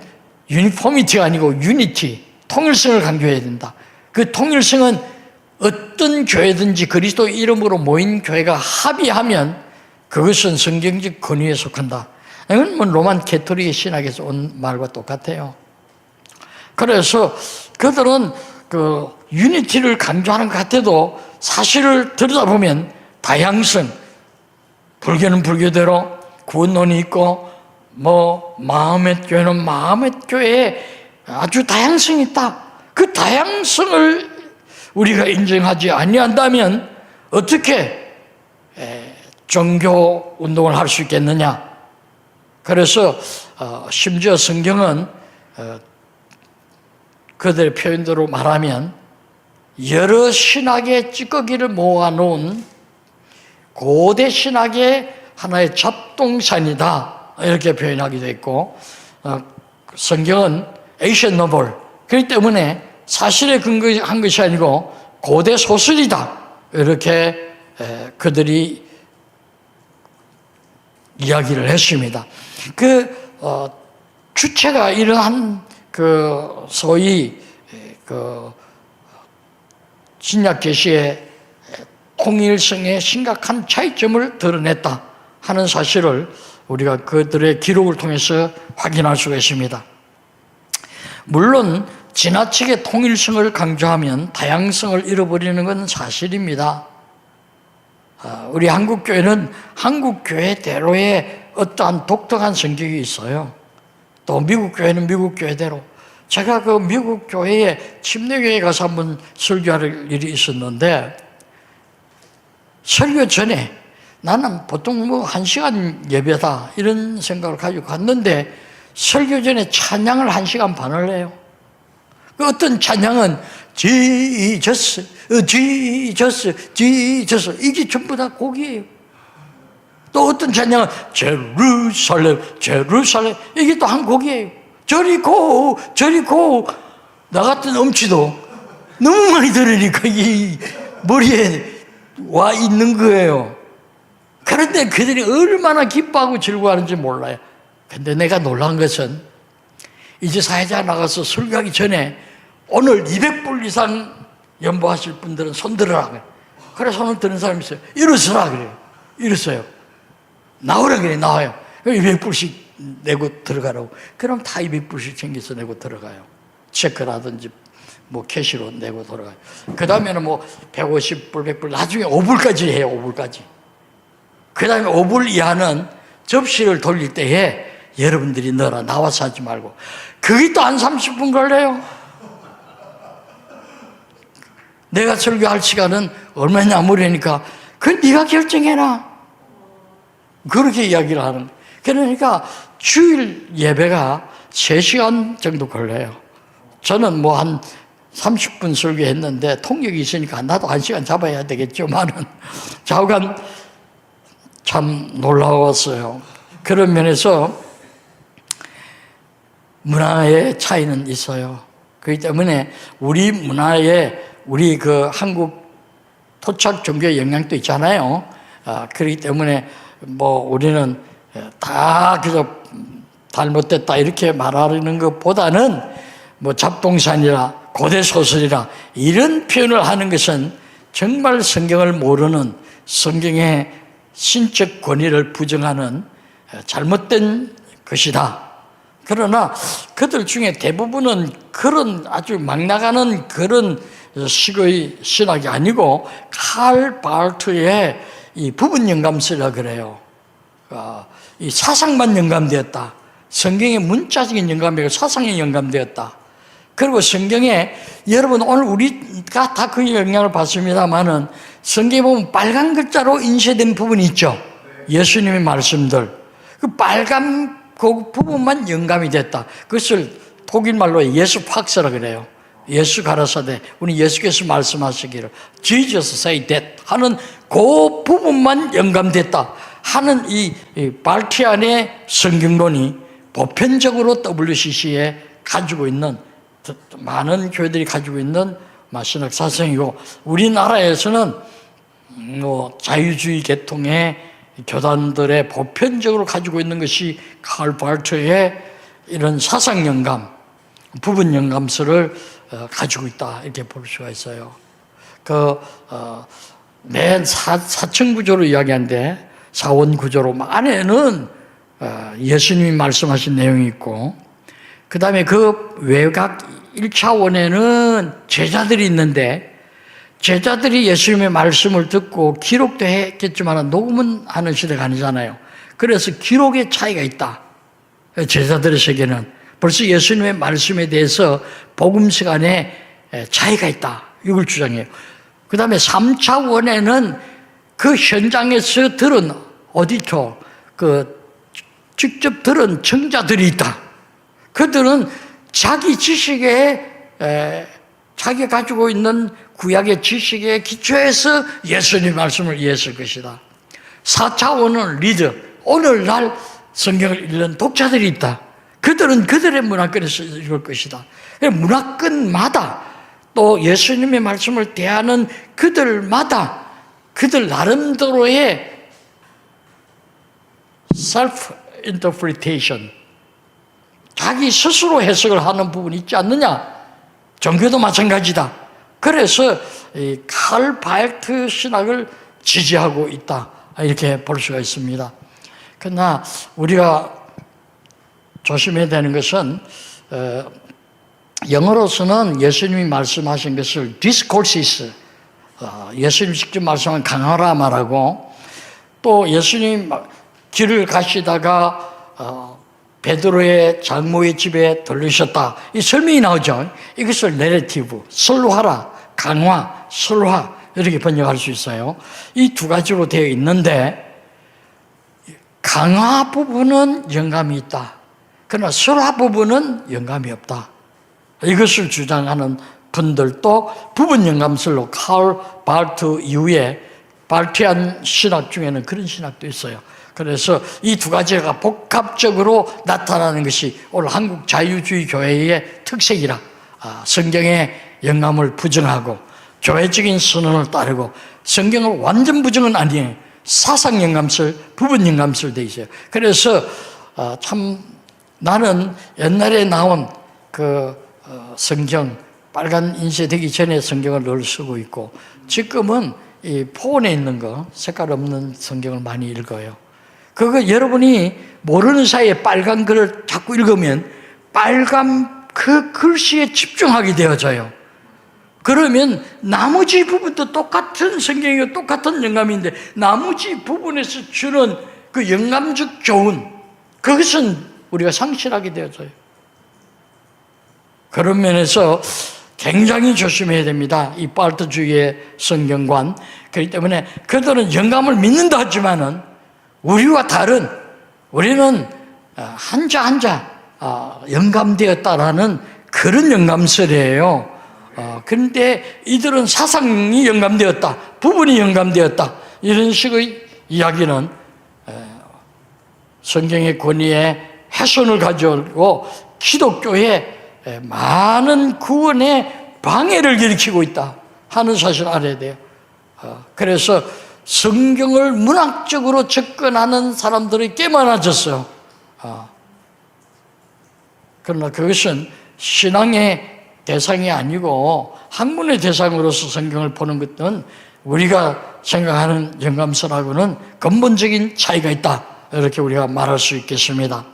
[SPEAKER 1] 유니포미티가 아니고 유니티, 통일성을 강조해야 된다. 그 통일성은 어떤 교회든지 그리스도 이름으로 모인 교회가 합의하면 그것은 성경적 권위에 속한다. 이건 뭐 로만 캐토릭의 신학에서 온 말과 똑같아요. 그래서 그들은 그 유니티를 강조하는 것 같아도 사실을 들여다보면 다양성, 불교는 불교대로 구원론이 있고 뭐 마음의 교회는 마음의 교회에 아주 다양성이 있다. 그 다양성을 우리가 인정하지 아니한다면 어떻게 종교 운동을 할 수 있겠느냐? 그래서 심지어 성경은 그들의 표현대로 말하면 여러 신학의 찌꺼기를 모아놓은 고대 신학의 하나의 잡동산이다 이렇게 표현하기도 했고 성경은 에이션 노벨 그렇기 때문에 사실에 근거한 것이 아니고 고대 소설이다 이렇게 그들이 이야기를 했습니다. 주체가 이러한 소위 신약 계시의 통일성의 심각한 차이점을 드러냈다 하는 사실을 우리가 그들의 기록을 통해서 확인할 수가 있습니다. 물론 지나치게 통일성을 강조하면 다양성을 잃어버리는 건 사실입니다. 우리 한국교회는 한국교회대로의 어떠한 독특한 성격이 있어요. 또 미국교회는 미국교회대로. 제가 그 미국교회에 침례교회에 가서 한번 설교할 일이 있었는데 설교 전에 나는 보통 뭐 1시간 예배다 이런 생각을 가지고 갔는데 설교 전에 찬양을 1시간 반을 해요. 그 어떤 찬양은 지저스, 지저스, 지저스 이게 전부 다 곡이에요. 또 어떤 찬양은 제루살렘, 제루살렘 이게 또 한 곡이에요. 저리고, 저리고 나 같은 엄치도 너무 많이 들으니까 이 머리에 와 있는 거예요. 그런데 그들이 얼마나 기뻐하고 즐거워하는지 몰라요. 근데 내가 놀란 것은 이제 사회자 나가서 설교하기 전에 오늘 200불 이상 연보하실 분들은 손 들으라 그래요. 그래 손을 드는 사람이 있어요. 일어서라 그래요. 일어서요. 나오라 그래. 나와요. 200불씩 내고 들어가라고. 그럼 다 200불씩 챙겨서 내고 들어가요. 체크라든지 뭐 캐시로 내고 들어가요. 그 다음에는 뭐 150불, 100불 나중에 5불까지 해요. 5불까지. 그 다음에 5불 이하는 접시를 돌릴 때에 여러분들이 넣어라. 나와서 하지 말고. 그게 또 한 30분 걸려요. 내가 설교할 시간은 얼마냐 물으니까 그건 네가 결정해라. 그렇게 이야기를 하는 거예요. 그러니까 주일 예배가 3시간 정도 걸려요. 저는 뭐 한 30분 설교했는데 통역이 있으니까 나도 1시간 잡아야 되겠지만은 좌우간 참 놀라웠어요. 그런 면에서 문화의 차이는 있어요. 그렇기 때문에 우리 문화에 우리 그 한국 토착 종교의 영향도 있잖아요. 그렇기 때문에 뭐 우리는 다 그저 잘못됐다 이렇게 말하는 것보다는 뭐 잡동산이라 고대 소설이라 이런 표현을 하는 것은 정말 성경을 모르는 성경의 신적 권위를 부정하는 잘못된 것이다. 그러나 그들 중에 대부분은 그런 아주 막 나가는 그런 식의 신학이 아니고 칼 바르트의 이 부분 영감서라 그래요. 이 사상만 영감되었다. 성경의 문자적인 영감이 아니고 사상에 영감되었다. 그리고 성경에 여러분 오늘 우리가 다 그 영향을 받습니다만은 성경에 보면 빨간 글자로 인쇄된 부분이 있죠. 예수님의 말씀들. 그 빨간 그 부분만 영감이 됐다. 그것을 독일말로 예수 팍스라 그래요. 예수 가라사대 우리 예수께서 말씀하시기를 Jesus say that 하는 그 부분만 영감됐다 하는 이 발티안의 성경론이 보편적으로 WCC에 가지고 있는 많은 교회들이 가지고 있는 신학 사상이고 우리나라에서는 자유주의 계통의 교단들의 보편적으로 가지고 있는 것이 칼 발트의 이런 사상 영감, 부분 영감서를 가지고 있다 이렇게 볼 수가 있어요. 맨 사층 구조로 이야기하는데 사원 구조로 안에는 예수님이 말씀하신 내용이 있고 그 다음에 그 외곽 1차원에는 제자들이 있는데 제자들이 예수님의 말씀을 듣고 기록도 했겠지만 녹음은 하는 시대가 아니잖아요. 그래서 기록의 차이가 있다. 제자들의 세계는 벌써 예수님의 말씀에 대해서 복음 시간에 차이가 있다. 이걸 주장해요. 그 다음에 3차원에는 그 현장에서 들은 오디터, 직접 들은 청자들이 있다. 그들은 자기 지식에 자기가 가지고 있는 구약의 지식에 기초해서 예수님 말씀을 이해했을 것이다. 4차원은 리더, 오늘날 성경을 읽는 독자들이 있다. 그들은 그들의 문화권에서 읽을 것이다. 문화권마다 또 예수님의 말씀을 대하는 그들마다 그들 나름대로의 self-interpretation, 자기 스스로 해석을 하는 부분이 있지 않느냐? 종교도 마찬가지다. 그래서 칼 발트 신학을 지지하고 있다. 이렇게 볼 수가 있습니다. 그러나 우리가 조심해야 되는 것은 영어로서는 예수님이 말씀하신 것을 discourses, 예수님이 직접 말씀한 강하라 말하고 또 예수님 길을 가시다가 베드로의 장모의 집에 들르셨다. 이 설명이 나오죠. 이것을 내러티브, 설화라, 강화, 설화 이렇게 번역할 수 있어요. 이 두 가지로 되어 있는데 강화 부분은 영감이 있다. 그러나 설화 부분은 영감이 없다. 이것을 주장하는 분들도 부분 영감설로 칼 발트 이후에 발티안 신학 중에는 그런 신학도 있어요. 그래서 이 두 가지가 복합적으로 나타나는 것이 오늘 한국 자유주의 교회의 특색이라 성경의 영감을 부정하고 교회적인 선언을 따르고 성경을 완전 부정은 아니에요. 사상 영감설, 부분 영감설 돼 있어요. 그래서 참 나는 옛날에 나온 성경 빨간 인쇄되기 전에 성경을 늘 쓰고 있고 지금은 이 폰에 있는 거 색깔 없는 성경을 많이 읽어요. 그거 여러분이 모르는 사이에 빨간 글을 자꾸 읽으면 빨간 그 글씨에 집중하게 되어져요. 그러면 나머지 부분도 똑같은 성경이고 똑같은 영감인데 나머지 부분에서 주는 그 영감적 교훈 그것은 우리가 상실하게 되어져요. 그런 면에서 굉장히 조심해야 됩니다. 이 발트주의의 성경관. 그렇기 때문에 그들은 영감을 믿는다 하지만은 우리와 다른 우리는 한자 한자 영감되었다라는 그런 영감설이에요. 그런데 이들은 사상이 영감되었다, 부분이 영감되었다 이런 식의 이야기는 성경의 권위에 훼손을 가져오고 기독교의 많은 구원에 방해를 일으키고 있다 하는 사실을 알아야 돼요. 그래서 성경을 문학적으로 접근하는 사람들이 꽤 많아졌어요. 그러나 그것은 신앙의 대상이 아니고 학문의 대상으로서 성경을 보는 것은 우리가 생각하는 영감설하고는 근본적인 차이가 있다. 이렇게 우리가 말할 수 있겠습니다.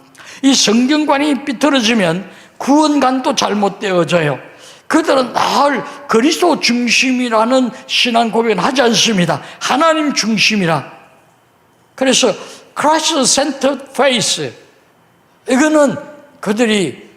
[SPEAKER 1] 이 성경관이 삐뚤어지면 구원관도 잘못되어져요. 그들은 늘 그리스도 중심이라는 신앙 고백은 하지 않습니다. 하나님 중심이라. 그래서 Christ centered faith. 이거는 그들이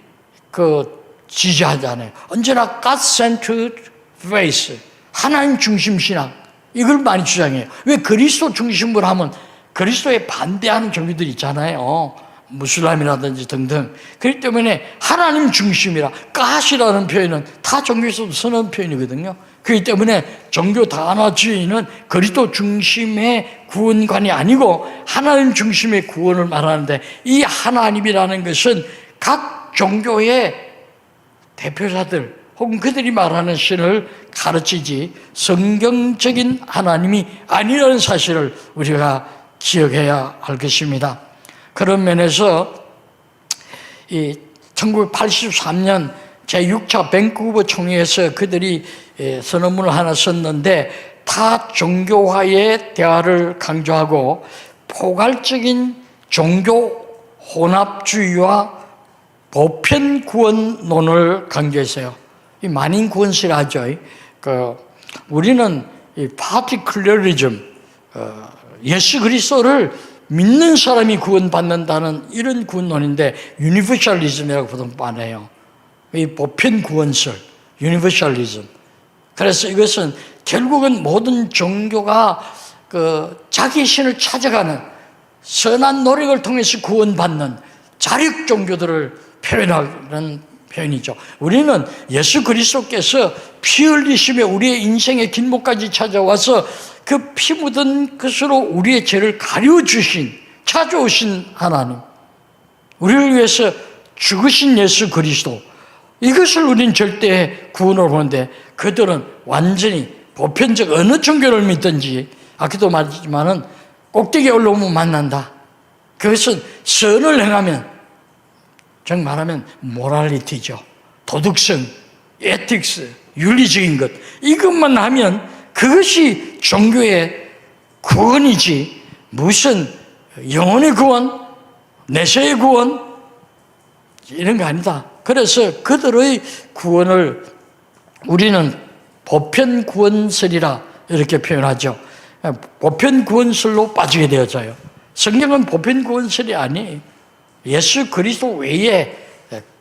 [SPEAKER 1] 지지하잖아요. 언제나 God centered faith. 하나님 중심 신앙. 이걸 많이 주장해요. 왜 그리스도 중심으로 하면 그리스도에 반대하는 종교들이 있잖아요. 무슬람이라든지 등등. 그렇기 때문에 하나님 중심이라, 가시라는 표현은 다 종교에서도 쓰는 표현이거든요. 그렇기 때문에 종교 단어주의는 그리스도 중심의 구원관이 아니고 하나님 중심의 구원을 말하는데, 이 하나님이라는 것은 각 종교의 대표자들 혹은 그들이 말하는 신을 가르치지 성경적인 하나님이 아니라는 사실을 우리가 기억해야 할 것입니다. 그런 면에서 이 1983년 제6차 밴쿠버 총회에서 그들이 선언문을 하나 썼는데, 타 종교화의 대화를 강조하고 포괄적인 종교 혼합주의와 보편 구원론을 강조했어요. 이 만인 구원설 하죠. 우리는 이 파티클러리즘, 예수 그리스도를 믿는 사람이 구원받는다는 이런 구원론인데, 유니버셜리즘이라고 보통 말해요. 이 보편 구원설, 유니버셜리즘. 그래서 이것은 결국은 모든 종교가 자기 신을 찾아가는 선한 노력을 통해서 구원받는 자력 종교들을 표현하는 표현이죠. 우리는 예수 그리스도께서 피 흘리시며 우리의 인생의 길목까지 찾아와서 그 피 묻은 것으로 우리의 죄를 가려주신, 찾아오신 하나님, 우리를 위해서 죽으신 예수 그리스도, 이것을 우리는 절대 구원으로 보는데, 그들은 완전히 보편적 어느 종교를 믿든지, 아까도 말했지만은 꼭대기에 올라오면 만난다. 그것은 선을 행하면, 정 말하면 모랄리티죠. 도덕성, 에틱스, 윤리적인 것, 이것만 하면 그것이 종교의 구원이지, 무슨 영혼의 구원, 내세의 구원, 이런 거 아니다. 그래서 그들의 구원을 우리는 보편 구원설이라 이렇게 표현하죠. 보편 구원설로 빠지게 되어져요. 성경은 보편 구원설이 아니에요. 예수 그리스도 외에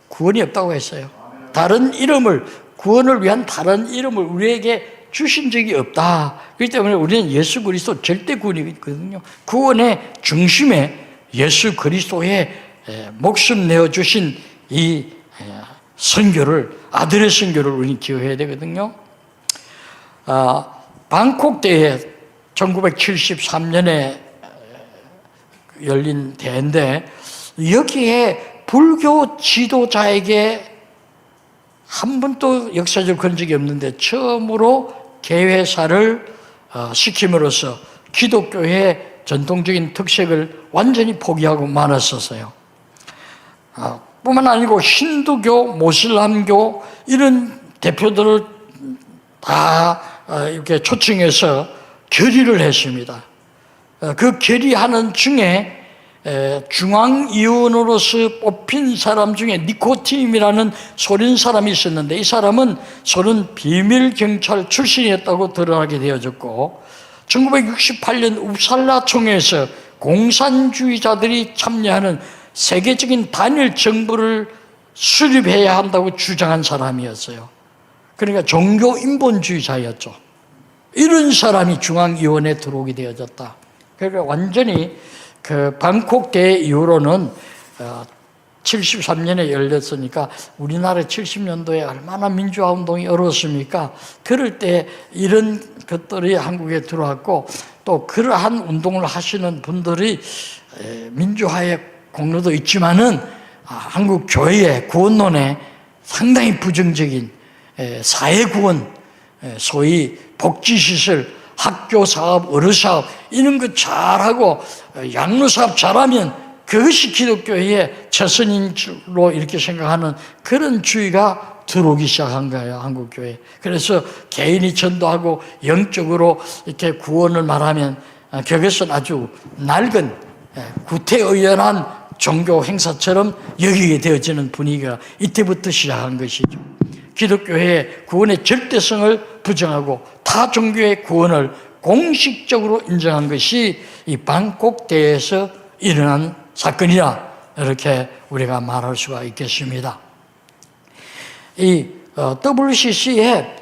[SPEAKER 1] 구원이 없다고 했어요. 다른 이름을, 구원을 위한 다른 이름을 우리에게 주신 적이 없다. 그렇기 때문에 우리는 예수 그리스도 절대 구원이 있거든요. 구원의 중심에 예수 그리스도의 목숨 내어주신 이 선교를, 아들의 선교를 우리는 기억해야 되거든요. 방콕 대회 1973년에 열린 대회인데, 여기에 불교 지도자에게 한 번도 역사적으로 그런 적이 없는데 처음으로 개회사를 시킴으로써 기독교의 전통적인 특색을 완전히 포기하고 말았었어요. 뿐만 아니고 힌두교, 모슬람교 이런 대표들을 다 이렇게 초청해서 결의를 했습니다. 그 결의하는 중에 중앙위원으로서 뽑힌 사람 중에 니코팀이라는 소련 사람이 있었는데, 이 사람은 소련 비밀경찰 출신이었다고 드러나게 되어졌고, 1968년 웁살라 총회에서 공산주의자들이 참여하는 세계적인 단일 정부를 수립해야 한다고 주장한 사람이었어요. 그러니까 종교 인본주의자였죠. 이런 사람이 중앙위원회에 들어오게 되어졌다. 그러니까 완전히 그 방콕 대회 이후로는 73년에 열렸으니까 우리나라 70년도에 얼마나 민주화 운동이 어려웠습니까? 그럴 때 이런 것들이 한국에 들어왔고, 또 그러한 운동을 하시는 분들이 민주화의 공로도 있지만은 한국 교회의 구원론에 상당히 부정적인 사회구원, 소위 복지시설, 학교 사업, 의료 사업 이런 거 잘하고 양로 사업 잘하면 그것이 기독교의 최선인 줄로 이렇게 생각하는 그런 주의가 들어오기 시작한 거예요, 한국 교회. 그래서 개인이 전도하고 영적으로 이렇게 구원을 말하면 그것은 아주 낡은 구태의연한 종교 행사처럼 여기게 되어지는 분위기가 이때부터 시작한 것이죠. 기독교의 구원의 절대성을 부정하고 타 종교의 구원을 공식적으로 인정한 것이 이 방콕 대회에서 일어난 사건이라 이렇게 우리가 말할 수가 있겠습니다. 이 WCC의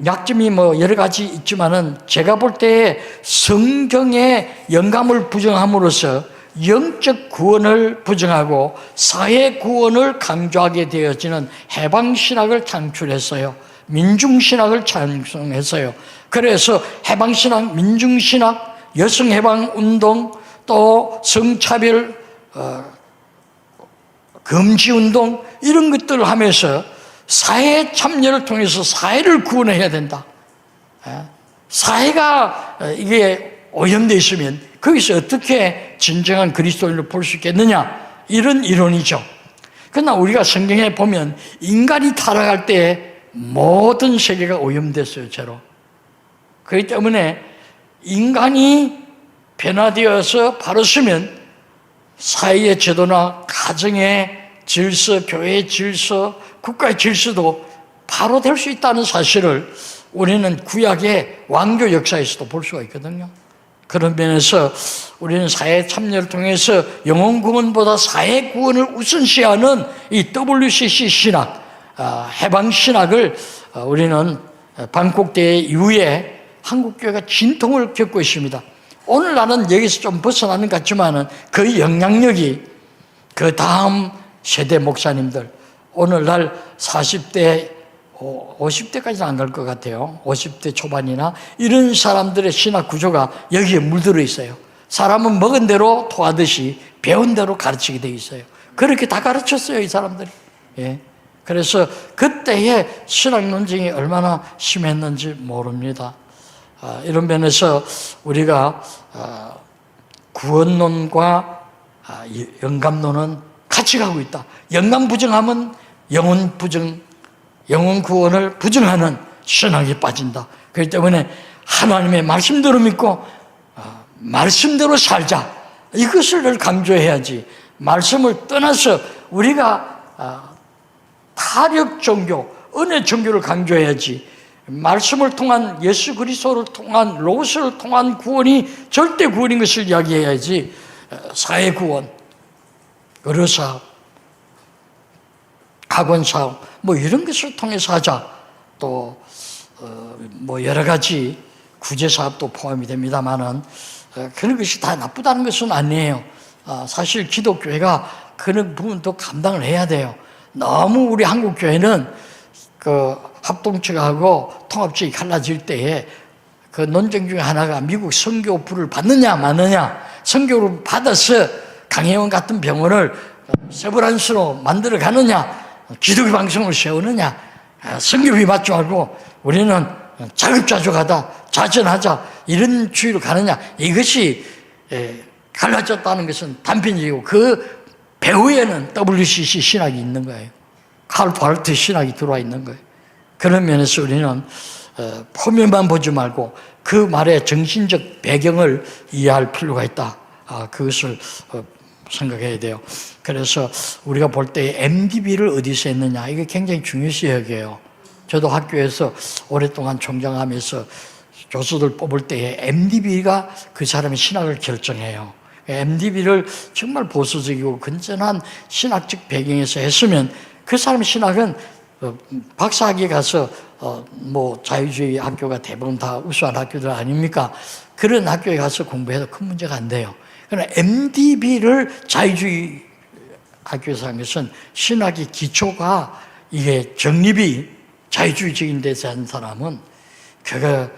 [SPEAKER 1] 약점이 뭐 여러 가지 있지만은 제가 볼 때 성경의 영감을 부정함으로써 영적 구원을 부정하고 사회 구원을 강조하게 되어지는 해방신학을 창출했어요. 민중신학을 창성했어요. 그래서 해방신학, 민중신학, 여성해방운동, 또 성차별 금지운동 이런 것들을 하면서 사회 참여를 통해서 사회를 구원해야 된다. 사회가 이게 오염되어 있으면 거기서 어떻게 진정한 그리스도인을 볼 수 있겠느냐, 이런 이론이죠. 그러나 우리가 성경에 보면 인간이 타락할 때 모든 세계가 오염됐어요, 죄로. 그렇기 때문에 인간이 변화되어서 바로 서면 사회의 제도나 가정의 질서, 교회의 질서, 국가의 질서도 바로 될 수 있다는 사실을 우리는 구약의 왕조 역사에서도 볼 수가 있거든요. 그런 면에서 우리는 사회 참여를 통해서 영혼 구원보다 사회 구원을 우선시하는 이 WCC 신학, 해방 신학을 우리는 반국대회 이후에 한국교회가 진통을 겪고 있습니다. 오늘 나는 여기서 좀 벗어나는 것 같지만은 그 영향력이 그 다음 세대 목사님들, 오늘날 40대, 50대까지는 안 갈 것 같아요. 50대 초반이나 이런 사람들의 신학 구조가 여기에 물들어 있어요. 사람은 먹은 대로 토하듯이 배운 대로 가르치게 돼 있어요. 그렇게 다 가르쳤어요, 이 사람들이. 예. 그래서 그때의 신학 논쟁이 얼마나 심했는지 모릅니다. 이런 면에서 우리가 구원론과 영감론은 같이 가고 있다. 영감 부정하면 영혼 부정, 영혼 구원을 부정하는 신학이 빠진다. 그렇기 때문에 하나님의 말씀대로 믿고 말씀대로 살자, 이것을 강조해야지. 말씀을 떠나서 우리가 타력 종교, 은혜 종교를 강조해야지. 말씀을 통한, 예수 그리스도를 통한, 로고스를 통한 구원이 절대 구원인 것을 이야기해야지. 사회 구원, 의료사업, 학원사업 뭐 이런 것을 통해서 하자. 또 뭐 여러 가지 구제사업도 포함이 됩니다만은 그런 것이 다 나쁘다는 것은 아니에요. 사실 기독교회가 그런 부분도 감당을 해야 돼요. 너무 우리 한국교회는 그 합동측하고 통합측이 갈라질 때에 그 논쟁 중에 하나가 미국 선교부를 받느냐 마느냐, 선교를 받아서 강혜원 같은 병원을 세브란스로 만들어 가느냐, 기독교 방송을 세우느냐, 선교비 받지 말고 우리는 자급자족하다, 자전하자, 이런 주의로 가느냐, 이것이 갈라졌다는 것은 단편적이고 그 배후에는 WCC 신학이 있는 거예요. 칼 바르트 신학이 들어와 있는 거예요. 그런 면에서 우리는 표면만 보지 말고 그 말의 정신적 배경을 이해할 필요가 있다. 그것을 생각해야 돼요. 그래서 우리가 볼 때 MDB를 어디서 했느냐, 이게 굉장히 중요시 여겨요. 저도 학교에서 오랫동안 총장하면서 교수들 뽑을 때에 MDB가 그 사람의 신학을 결정해요. MDB를 정말 보수적이고 건전한 신학적 배경에서 했으면 그 사람의 신학은 박사학위에 가서 뭐 자유주의 학교가 대부분 다 우수한 학교들 아닙니까? 그런 학교에 가서 공부해도 큰 문제가 안 돼요. 그러나 MDB를 자유주의 학교에서 한 것은 신학의 기초가 이게 정립이 자유주의적인 데서 한 사람은 그거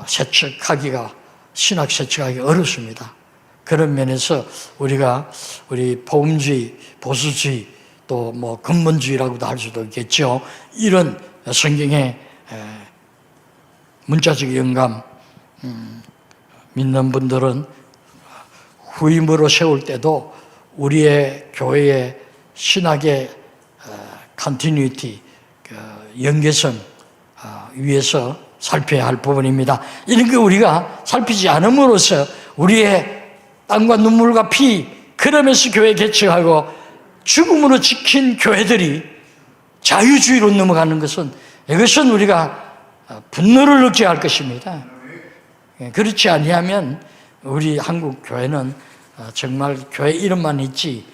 [SPEAKER 1] 세척하기가, 신학 세척하기 어렵습니다. 그런 면에서 우리가 우리 복음주의, 보수주의, 또 뭐 근본주의라고도 할 수도 있겠죠. 이런 성경의 문자적 영감 믿는 분들은 후임으로 세울 때도 우리의 교회의 신학의 컨티뉴이티, 연계성 위해서 살펴야 할 부분입니다. 이런 거 우리가 살피지 않음으로써 우리의 땀과 눈물과 피 그러면서 교회 개척하고 죽음으로 지킨 교회들이 자유주의로 넘어가는 것은, 이것은 우리가 분노를 얻게 할 것입니다. 그렇지 아니하면 우리 한국 교회는 정말 교회 이름만 있지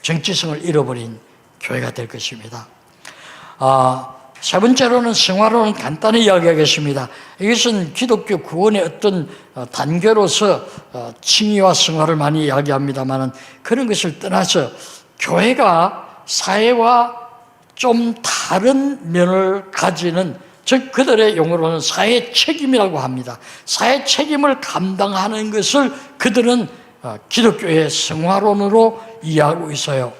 [SPEAKER 1] 정체성을 잃어버린 교회가 될 것입니다. 세 번째로는 성화론은 간단히 이야기하겠습니다. 이것은 기독교 구원의 어떤 단계로서 칭의와 성화를 많이 이야기합니다만 그런 것을 떠나서 교회가 사회와 좀 다른 면을 가지는, 즉 그들의 용어로는 사회 책임이라고 합니다. 사회 책임을 감당하는 것을 그들은 기독교의 성화론으로 이해하고 있어요.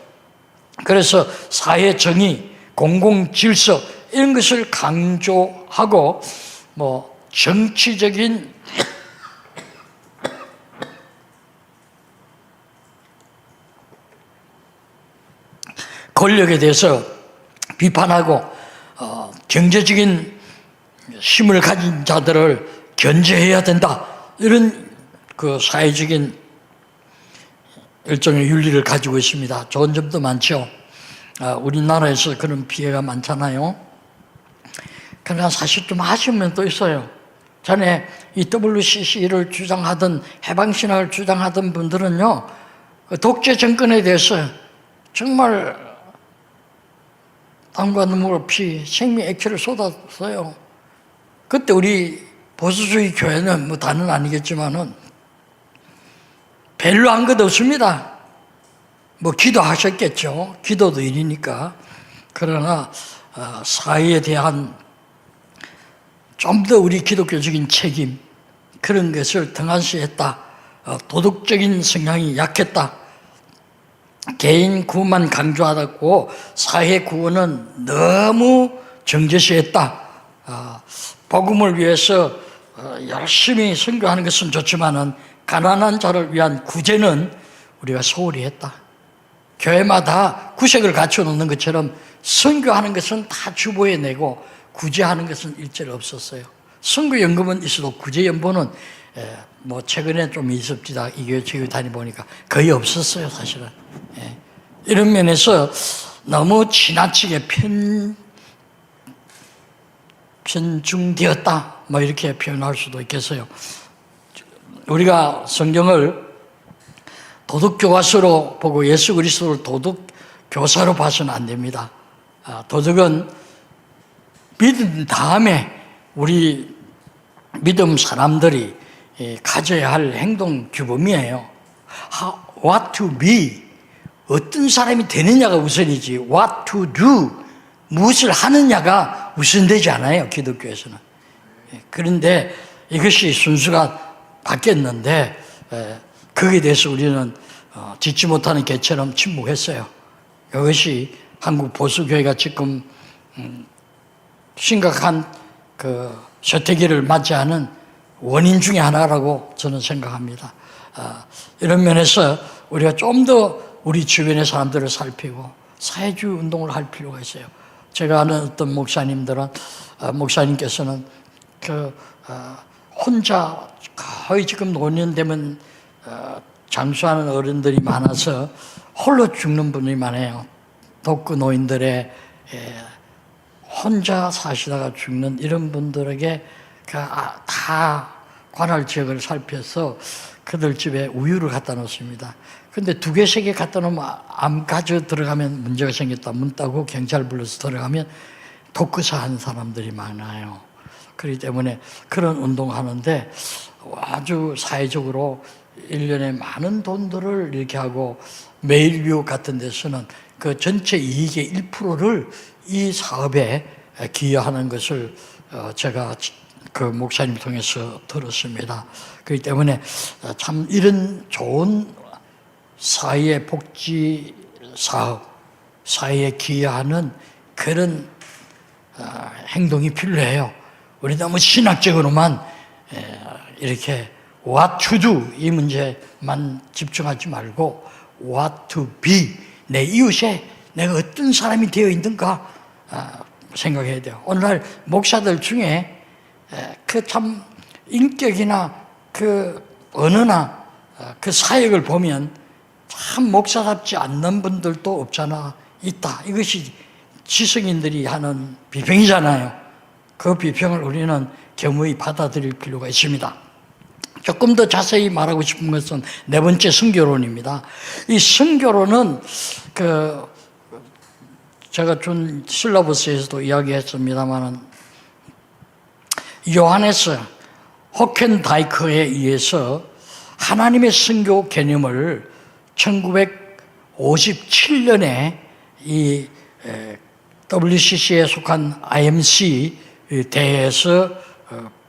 [SPEAKER 1] 그래서 사회 정의, 공공 질서 이런 것을 강조하고 정치적인 권력에 대해서 비판하고 경제적인 힘을 가진 자들을 견제해야 된다, 이런 그 사회적인 일종의 윤리를 가지고 있습니다. 좋은 점도 많죠. 우리나라에서 그런 피해가 많잖아요. 그러나 사실 좀 아쉬운 면도 있어요. 전에 이 WCC를 주장하던, 해방신학을 주장하던 분들은요, 독재 정권에 대해서 정말 땀과 눈물 없이 생명 액체를 쏟았어요. 그때 우리 보수주의 교회는 다는 아니겠지만은 별로 한 것 없습니다. 기도하셨겠죠. 기도도 일이니까. 그러나 사회에 대한 좀 더 우리 기독교적인 책임, 그런 것을 등한시했다. 도덕적인 성향이 약했다. 개인 구원만 강조하고 사회 구원은 너무 정제시했다. 복음을 위해서 열심히 선교하는 것은 좋지만은 가난한 자를 위한 구제는 우리가 소홀히 했다. 교회마다 구색을 갖춰놓는 것처럼 선교하는 것은 다 주보에 내고 구제하는 것은 일절 없었어요. 선교연금은 있어도 구제연보는 최근에 좀 있었지다. 이 교회 저 교회 다니보니까 거의 없었어요, 사실은. 이런 면에서 너무 지나치게 편중되었다, 이렇게 표현할 수도 있겠어요. 우리가 성경을 도덕교과서로 보고 예수 그리스도를 도덕교사로 봐서는 안 됩니다. 도덕은 믿은 다음에 우리 믿음 사람들이 가져야 할 행동 규범이에요. What to be, 어떤 사람이 되느냐가 우선이지 what to do, 무엇을 하느냐가 우선되지 않아요, 기독교에서는. 그런데 이것이 순수가 바뀌었는데 거기에 대해서 우리는 짓지 못하는 개처럼 침묵했어요. 이것이 한국 보수교회가 지금 심각한 쇠퇴기를 맞이하는 원인 중에 하나라고 저는 생각합니다. 이런 면에서 우리가 좀 더 우리 주변의 사람들을 살피고 사회주의 운동을 할 필요가 있어요. 제가 아는 어떤 목사님께서는 혼자 거의 지금 노년 되면 장수하는 어른들이 많아서 홀로 죽는 분이 많아요. 독거 노인들의 혼자 사시다가 죽는 이런 분들에게 다 관할 지역을 살펴서 그들 집에 우유를 갖다 놓습니다. 근데 2개, 3개 갖다 놓으면 암 가져 들어가면 문제가 생겼다. 문 따고 경찰 불러서 들어가면 독거사 하는 사람들이 많아요. 그렇기 때문에 그런 운동하는데 아주 사회적으로 1년에 많은 돈들을 이렇게 하고 매일뷰 같은 데서는 그 전체 이익의 1%를 이 사업에 기여하는 것을 제가 그 목사님 통해서 들었습니다. 그렇기 때문에 참 이런 좋은 사회 복지 사업, 사회에 기여하는 그런 행동이 필요해요. 우리 너무 신학적으로만 이렇게 what to do 이 문제만 집중하지 말고 what to be, 내 이웃에 내가 어떤 사람이 되어 있는가 생각해야 돼요. 오늘날 목사들 중에 그 참 인격이나 그 언어나 그 사역을 보면 참 목사답지 않는 분들도 없잖아 있다. 이것이 지성인들이 하는 비평이잖아요. 그 비평을 우리는 겸허히 받아들일 필요가 있습니다. 조금 더 자세히 말하고 싶은 것은 네 번째 순교론입니다. 이 순교론은 제가 준 실러버스에서도 이야기했습니다만은 요하네스 호켄다이커에 의해서 하나님의 순교 개념을 1957년에 이 WCC에 속한 IMC 대회에서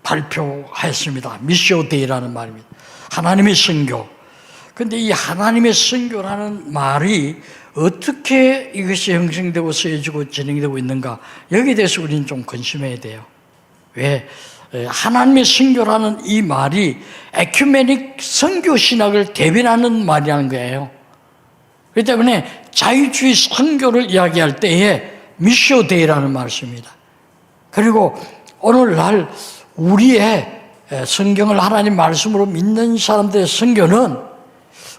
[SPEAKER 1] 발표했습니다. 미시오데이라는 말입니다. 하나님의 순교. 그런데 이 하나님의 순교라는 말이 어떻게 이것이 형성되고 쓰여지고 진행되고 있는가, 여기에 대해서 우리는 좀 관심해야 돼요. 왜? 하나님의 순교라는 이 말이 에큐메닉 선교 신학을 대변하는 말이라는 거예요. 그렇기 때문에 자유주의 선교를 이야기할 때에 미시오데이라는 말을 씁니다. 그리고 오늘날 우리의 성경을 하나님 말씀으로 믿는 사람들의 선교는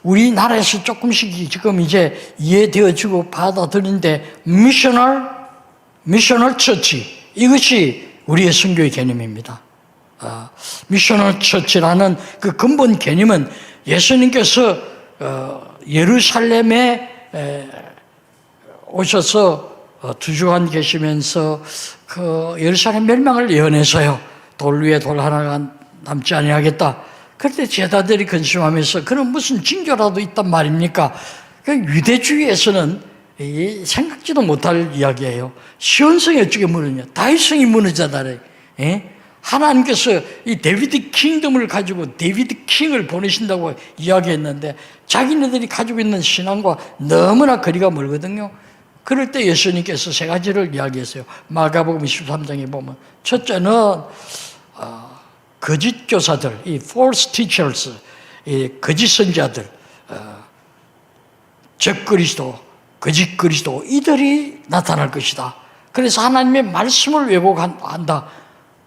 [SPEAKER 1] 우리나라에서 조금씩 지금 이제 이해되어지고 받아들인데 미셔널 처치, 이것이 우리의 선교의 개념입니다. 미셔널 처치라는 그 근본 개념은 예수님께서 예루살렘에 오셔서 2주간 계시면서 그 예루살렘 멸망을 예언해서요, 돌 위에 돌 하나가 남지 아니하겠다. 그때 제자들이 근심하면서 그럼 무슨 징조라도 있단 말입니까? 그 유대주의에서는 생각지도 못할 이야기예요. 시온성이 어떻게 무너냐? 다윗성이 무너졌다. 하나님께서 이 데비드 킹덤을 가지고 데비드 킹을 보내신다고 이야기했는데 자기네들이 가지고 있는 신앙과 너무나 거리가 멀거든요. 그럴 때 예수님께서 세 가지를 이야기했어요. 마가복음 23장에 보면 첫째는 거짓 교사들, 이 false teachers, 이 거짓 선자들, 적그리스도, 거짓 그리스도, 이들이 나타날 것이다. 그래서 하나님의 말씀을 왜곡한다.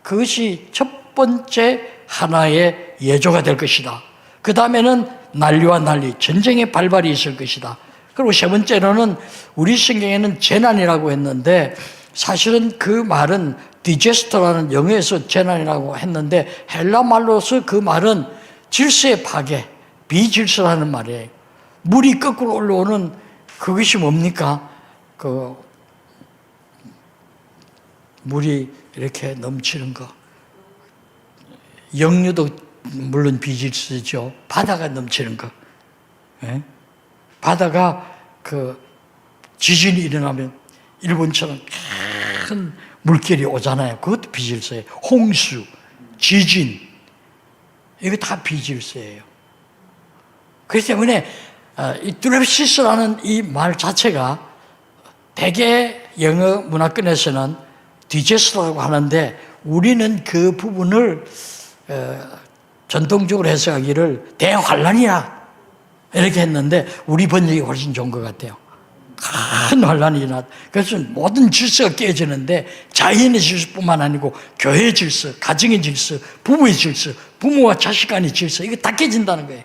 [SPEAKER 1] 그것이 첫 번째 하나의 예조가 될 것이다. 그 다음에는 난리와 난리, 전쟁의 발발이 있을 것이다. 그리고 세 번째로는 우리 성경에는 재난이라고 했는데 사실은 그 말은 디제스터라는 영어에서 재난이라고 했는데 헬라 말로서 그 말은 질서의 파괴, 비질서라는 말이에요. 물이 거꾸로 올라오는 그것이 뭡니까? 물이 이렇게 넘치는 거. 역류도 물론 비질서죠. 바다가 넘치는 거. 예? 바다가 지진이 일어나면 일본처럼 큰 물결이 오잖아요. 그것도 비질서예요. 홍수, 지진, 이거 다 비질서예요. 그렇기 때문에 이 드랩시스라는 이 말 자체가 대개 영어 문화권에서는 디제스라고 하는데 우리는 그 부분을 전통적으로 해석하기를 대환란이야 이렇게 했는데 우리 번역이 훨씬 좋은 것 같아요. 큰 환란이 일어났다. 그래서 모든 질서가 깨지는데 자연의 질서뿐만 아니고 교회의 질서, 가정의 질서, 부부의 질서, 부모와 자식 간의 질서, 이거 다 깨진다는 거예요.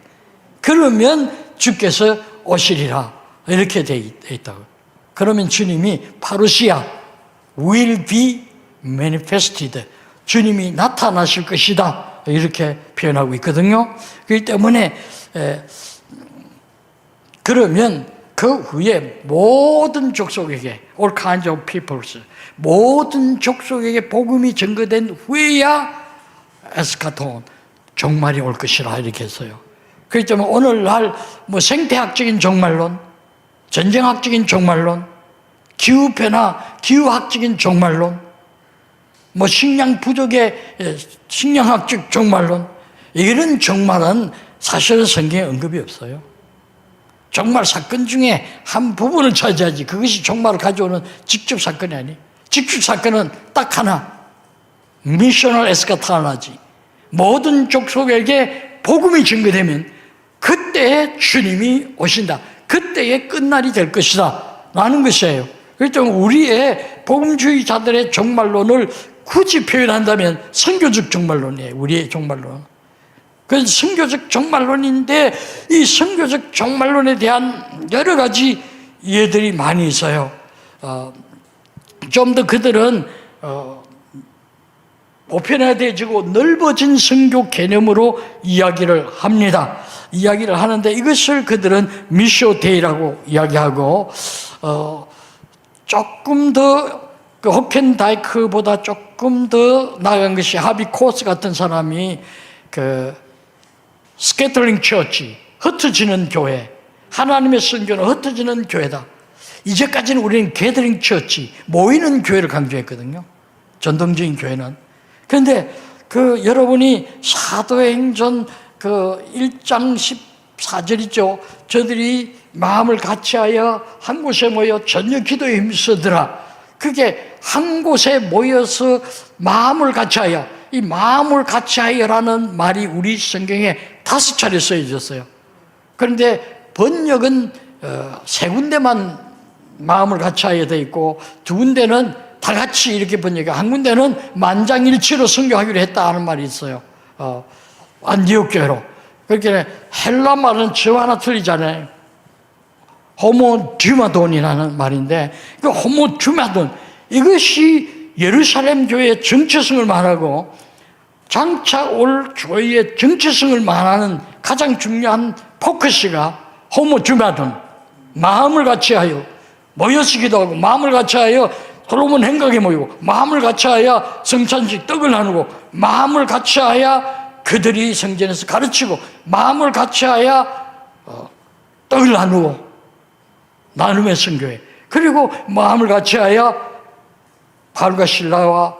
[SPEAKER 1] 그러면 주께서 오시리라 이렇게 돼 있다고. 그러면 주님이 파루시아 will be manifested, 주님이 나타나실 것이다 이렇게 표현하고 있거든요. 그렇기 때문에 그러면 그 후에 모든 족속에게 all kinds of peoples, 모든 족속에게 복음이 전거된 후에야 에스카톤, 종말이 올 것이라 이렇게 했어요. 그렇기 때문에 오늘날 생태학적인 종말론, 전쟁학적인 종말론, 기후변화, 기후학적인 종말론, 식량 부족의 식량학적 종말론, 이런 종말은 사실은 성경에 언급이 없어요. 종말 사건 중에 한 부분을 차지하지 그것이 종말을 가져오는 직접 사건이 아니에요. 직접 사건은 딱 하나, 미셔널 에스카타나지. 모든 족속에게 복음이 증거되면 그때에 주님이 오신다. 그때에 끝날이 될 것이다 라는 것이에요. 그렇기 때문에 우리의 복음주의자들의 종말론을 굳이 표현한다면 선교적 종말론이에요. 우리의 종말론. 그래서 선교적 종말론인데 이 선교적 종말론에 대한 여러 가지 이해들이 많이 있어요. 좀 더 그들은 보편화되어지고 넓어진 선교 개념으로 이야기를 합니다. 이야기를 하는데 이것을 그들은 미쇼데이라고 이야기하고 조금 더 그 호켄다이크보다 조금 더 나아간 것이 하비 코스 같은 사람이 그 스캐터링 처치, 흩어지는 교회, 하나님의 선교는 흩어지는 교회다. 이제까지는 우리는 게더링 처치, 모이는 교회를 강조했거든요. 전통적인 교회는. 그런데 그 여러분이 사도행전 그 1장 14절이죠. 저들이 마음을 같이하여 한 곳에 모여 전혀 기도에 힘쓰더라. 그게 한 곳에 모여서 마음을 같이하여, 이 마음을 같이하여라는 말이 우리 성경에 5차례 쓰여졌어요. 그런데 번역은 세 군데만 마음을 같이하여 되어 있고, 두 군데는 다 같이 이렇게 번역해, 한 군데는 만장일치로 선교하기로 했다 하는 말이 있어요. 안디옥 교회로. 그렇게 헬라 말은 저 하나 틀리잖아요. 호모듀마돈이라는 말인데, 그 호모듀마돈, 이것이 예루살렘 교회의 정체성을 말하고 장차 올 교회의 정체성을 말하는 가장 중요한 포커스가 호모듀마돈, 마음을 같이하여 모여서 기도하고, 마음을 같이하여 솔로몬 행각에 모이고, 마음을 같이하여 성찬식 떡을 나누고, 마음을 같이하여 그들이 성전에서 가르치고, 마음을 같이하여 떡을 나누고, 나눔의 선교회. 그리고 마음을 같이하여 바울과 실라와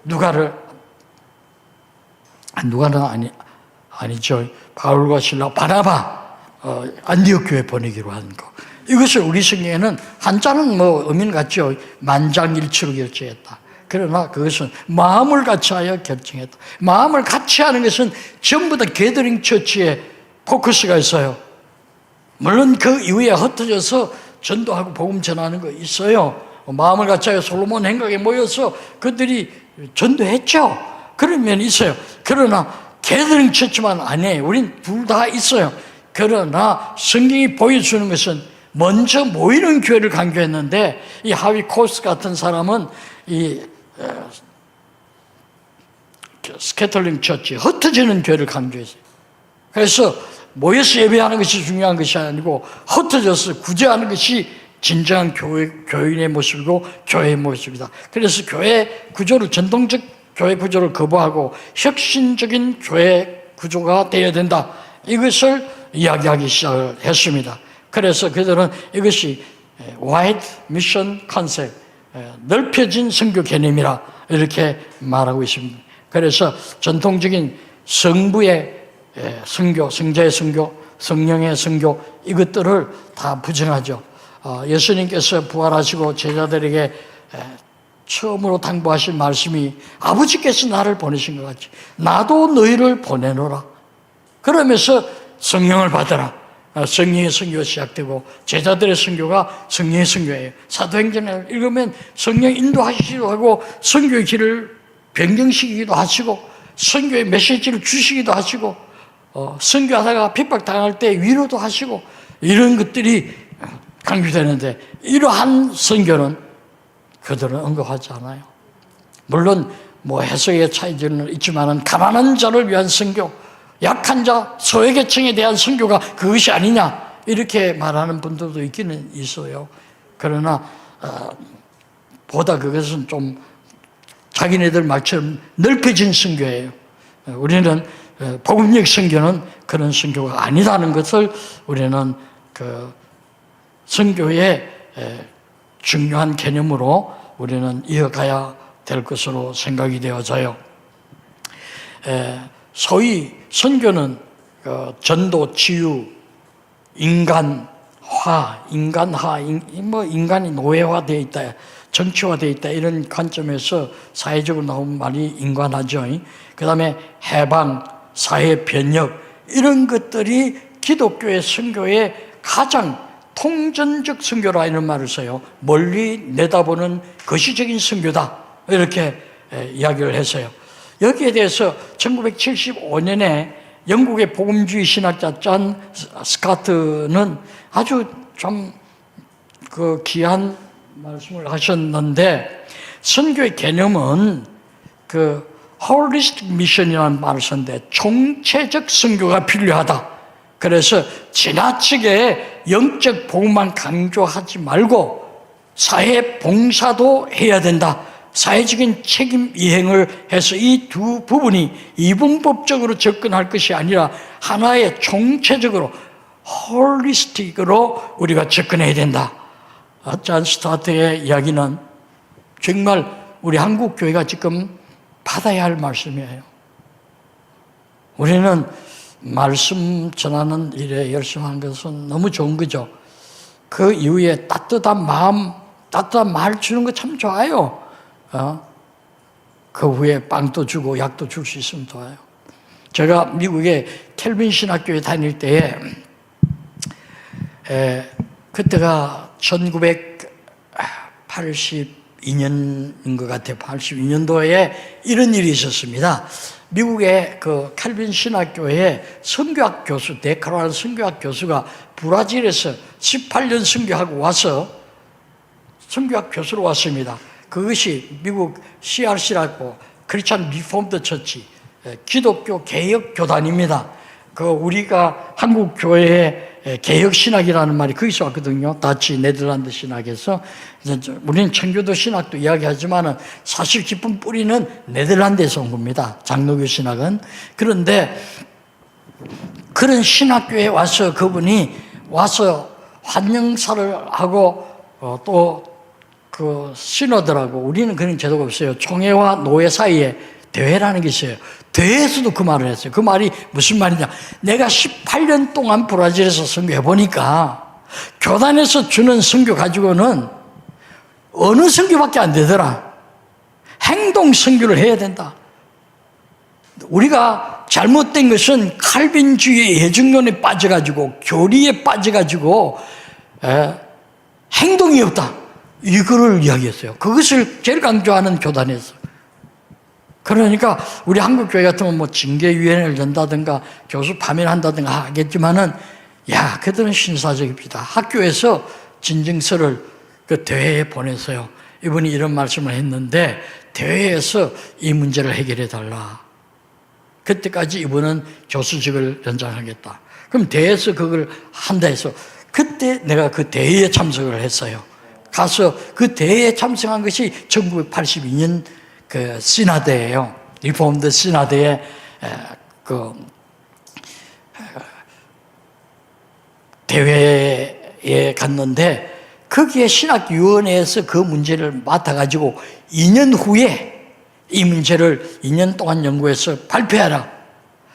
[SPEAKER 1] 누가는 아니죠. 바울과 실라, 바나바 안디옥 교회 보내기로 한 거. 이것을 우리 성경에는 한자는 뭐 의미는 같죠. 만장일치로 결정했다. 그러나 그것은 마음을 같이하여 결정했다. 마음을 같이하는 것은 전부 다 게더링 처치에 포커스가 있어요. 물론 그 이후에 흩어져서 전도하고 복음 전하는 거 있어요. 마음을 같이하여 솔로몬 행각에 모여서 그들이 전도했죠. 그런 면이 있어요. 그러나 게더링 처치만 아니에요. 우린 둘 다 있어요. 그러나 성경이 보여주는 것은 먼저 모이는 교회를 강조했는데, 이 하위 코스 같은 사람은 이 스캐터링 처치, 흩어지는 교회를 강조했어요. 그래서 모여서 예배하는 것이 중요한 것이 아니고 흩어져서 구제하는 것이 진정한 교인의 모습이고 교회의 모습이다. 그래서 교회 구조를, 전통적 교회 구조를 거부하고 혁신적인 교회 구조가 되어야 된다. 이것을 이야기하기 시작을 했습니다. 그래서 그들은 이것이 와이드 미션 컨셉, 넓혀진 선교 개념이라 이렇게 말하고 있습니다. 그래서 전통적인 성부의 선교, 성자의 선교, 성령의 선교, 이것들을 다 부정하죠. 예수님께서 부활하시고 제자들에게 처음으로 당부하신 말씀이 아버지께서 나를 보내신 것 같이 나도 너희를 보내노라. 그러면서 성령을 받아라. 성령의 선교가 시작되고 제자들의 선교가 성령의 선교예요. 사도행전을 읽으면 성령 인도하시기도 하고 선교의 길을 변경시키기도 하시고 선교의 메시지를 주시기도 하시고 선교하다가 핍박당할 때 위로도 하시고 이런 것들이 강조되는데, 이러한 선교는 그들은 언급하지 않아요. 물론 뭐 해석의 차이는 있지만 가난한 자를 위한 선교, 약한 자, 소외계층에 대한 선교가 그것이 아니냐 이렇게 말하는 분들도 있기는 있어요. 그러나 보다 그것은 좀 자기네들 말처럼 넓혀진 선교예요. 우리는 복음적 선교는 그런 선교가 아니라는 것을 우리는 그 선교의 중요한 개념으로 우리는 이어가야 될 것으로 생각이 되어져요. 소위 선교는 전도, 치유, 인간화, 인간이 노예화되어 있다, 정치화되어 있다 이런 관점에서 사회적으로 나온 말이 인간화죠. 그 다음에 해방, 사회 변혁 이런 것들이 기독교의 선교의 가장 통전적 선교라 이런 말을 써요. 멀리 내다보는 거시적인 선교다 이렇게 이야기를 했어요. 여기에 대해서 1975년에 영국의 복음주의 신학자 존 스카트는 아주 좀 귀한 말씀을 하셨는데, 선교의 개념은 그 홀리스틱 미션이라는 말을 썼는데 총체적 선교가 필요하다. 그래서 지나치게 영적 복음만 강조하지 말고 사회 봉사도 해야 된다. 사회적인 책임 이행을 해서 이 두 부분이 이분법적으로 접근할 것이 아니라 하나의 총체적으로 홀리스틱으로 우리가 접근해야 된다. 존 스타트의 이야기는 정말 우리 한국 교회가 지금 받아야 할 말씀이에요. 우리는 말씀 전하는 일에 열심히 하는 것은 너무 좋은 거죠. 그 이후에 따뜻한 마음, 따뜻한 말 주는 거 참 좋아요. 그 후에 빵도 주고 약도 줄 수 있으면 좋아요. 제가 미국의 켈빈 신학교에 다닐 때에 그때가 1982년인 것 같아요. 82년도에 이런 일이 있었습니다. 미국의 그 켈빈 신학교에 선교학 교수, 데카로라는 선교학 교수가 브라질에서 18년 선교하고 와서 선교학 교수로 왔습니다. 그것이 미국 CRC라고 크리스천 리폼드 처치, 기독교 개혁 교단입니다. 그 우리가 한국 교회의 개혁 신학이라는 말이 거기서 왔거든요. 다치 네덜란드 신학에서. 우리는 청교도 신학도 이야기하지만은 사실 깊은 뿌리는 네덜란드에서 온 겁니다. 장로교 신학은. 그런데 그런 신학교에 와서 그분이 와서 환영사를 하고 또 그 신호들하고, 우리는 그런 제도가 없어요. 총회와 노예 사이에 대회라는 게 있어요. 대회에서도 그 말을 했어요. 그 말이 무슨 말이냐. 내가 18년 동안 브라질에서 선교해보니까 교단에서 주는 선교 가지고는 어느 선교밖에 안 되더라. 행동 선교를 해야 된다. 우리가 잘못된 것은 칼빈주의의 예증론에 빠져가지고 교리에 빠져가지고 행동이 없다. 이거를 이야기했어요. 그것을 제일 강조하는 교단에서. 그러니까 우리 한국교회 같으면 뭐 징계위원회를 연다든가 교수 파면한다든가 하겠지만은, 야, 그들은 신사적입니다. 학교에서 진정서를 그 대회에 보내서요. 이분이 이런 말씀을 했는데 대회에서 이 문제를 해결해 달라. 그때까지 이분은 교수직을 연장하겠다. 그럼 대회에서 그걸 한다 해서 그때 내가 그 대회에 참석을 했어요. 가서 그 대회에 참석한 것이 1982년 그 시나드예요. 리폼드 시나드에 그 대회에 갔는데 거기에 신학위원회에서 그 문제를 맡아가지고 2년 후에 이 문제를 2년 동안 연구해서 발표하라.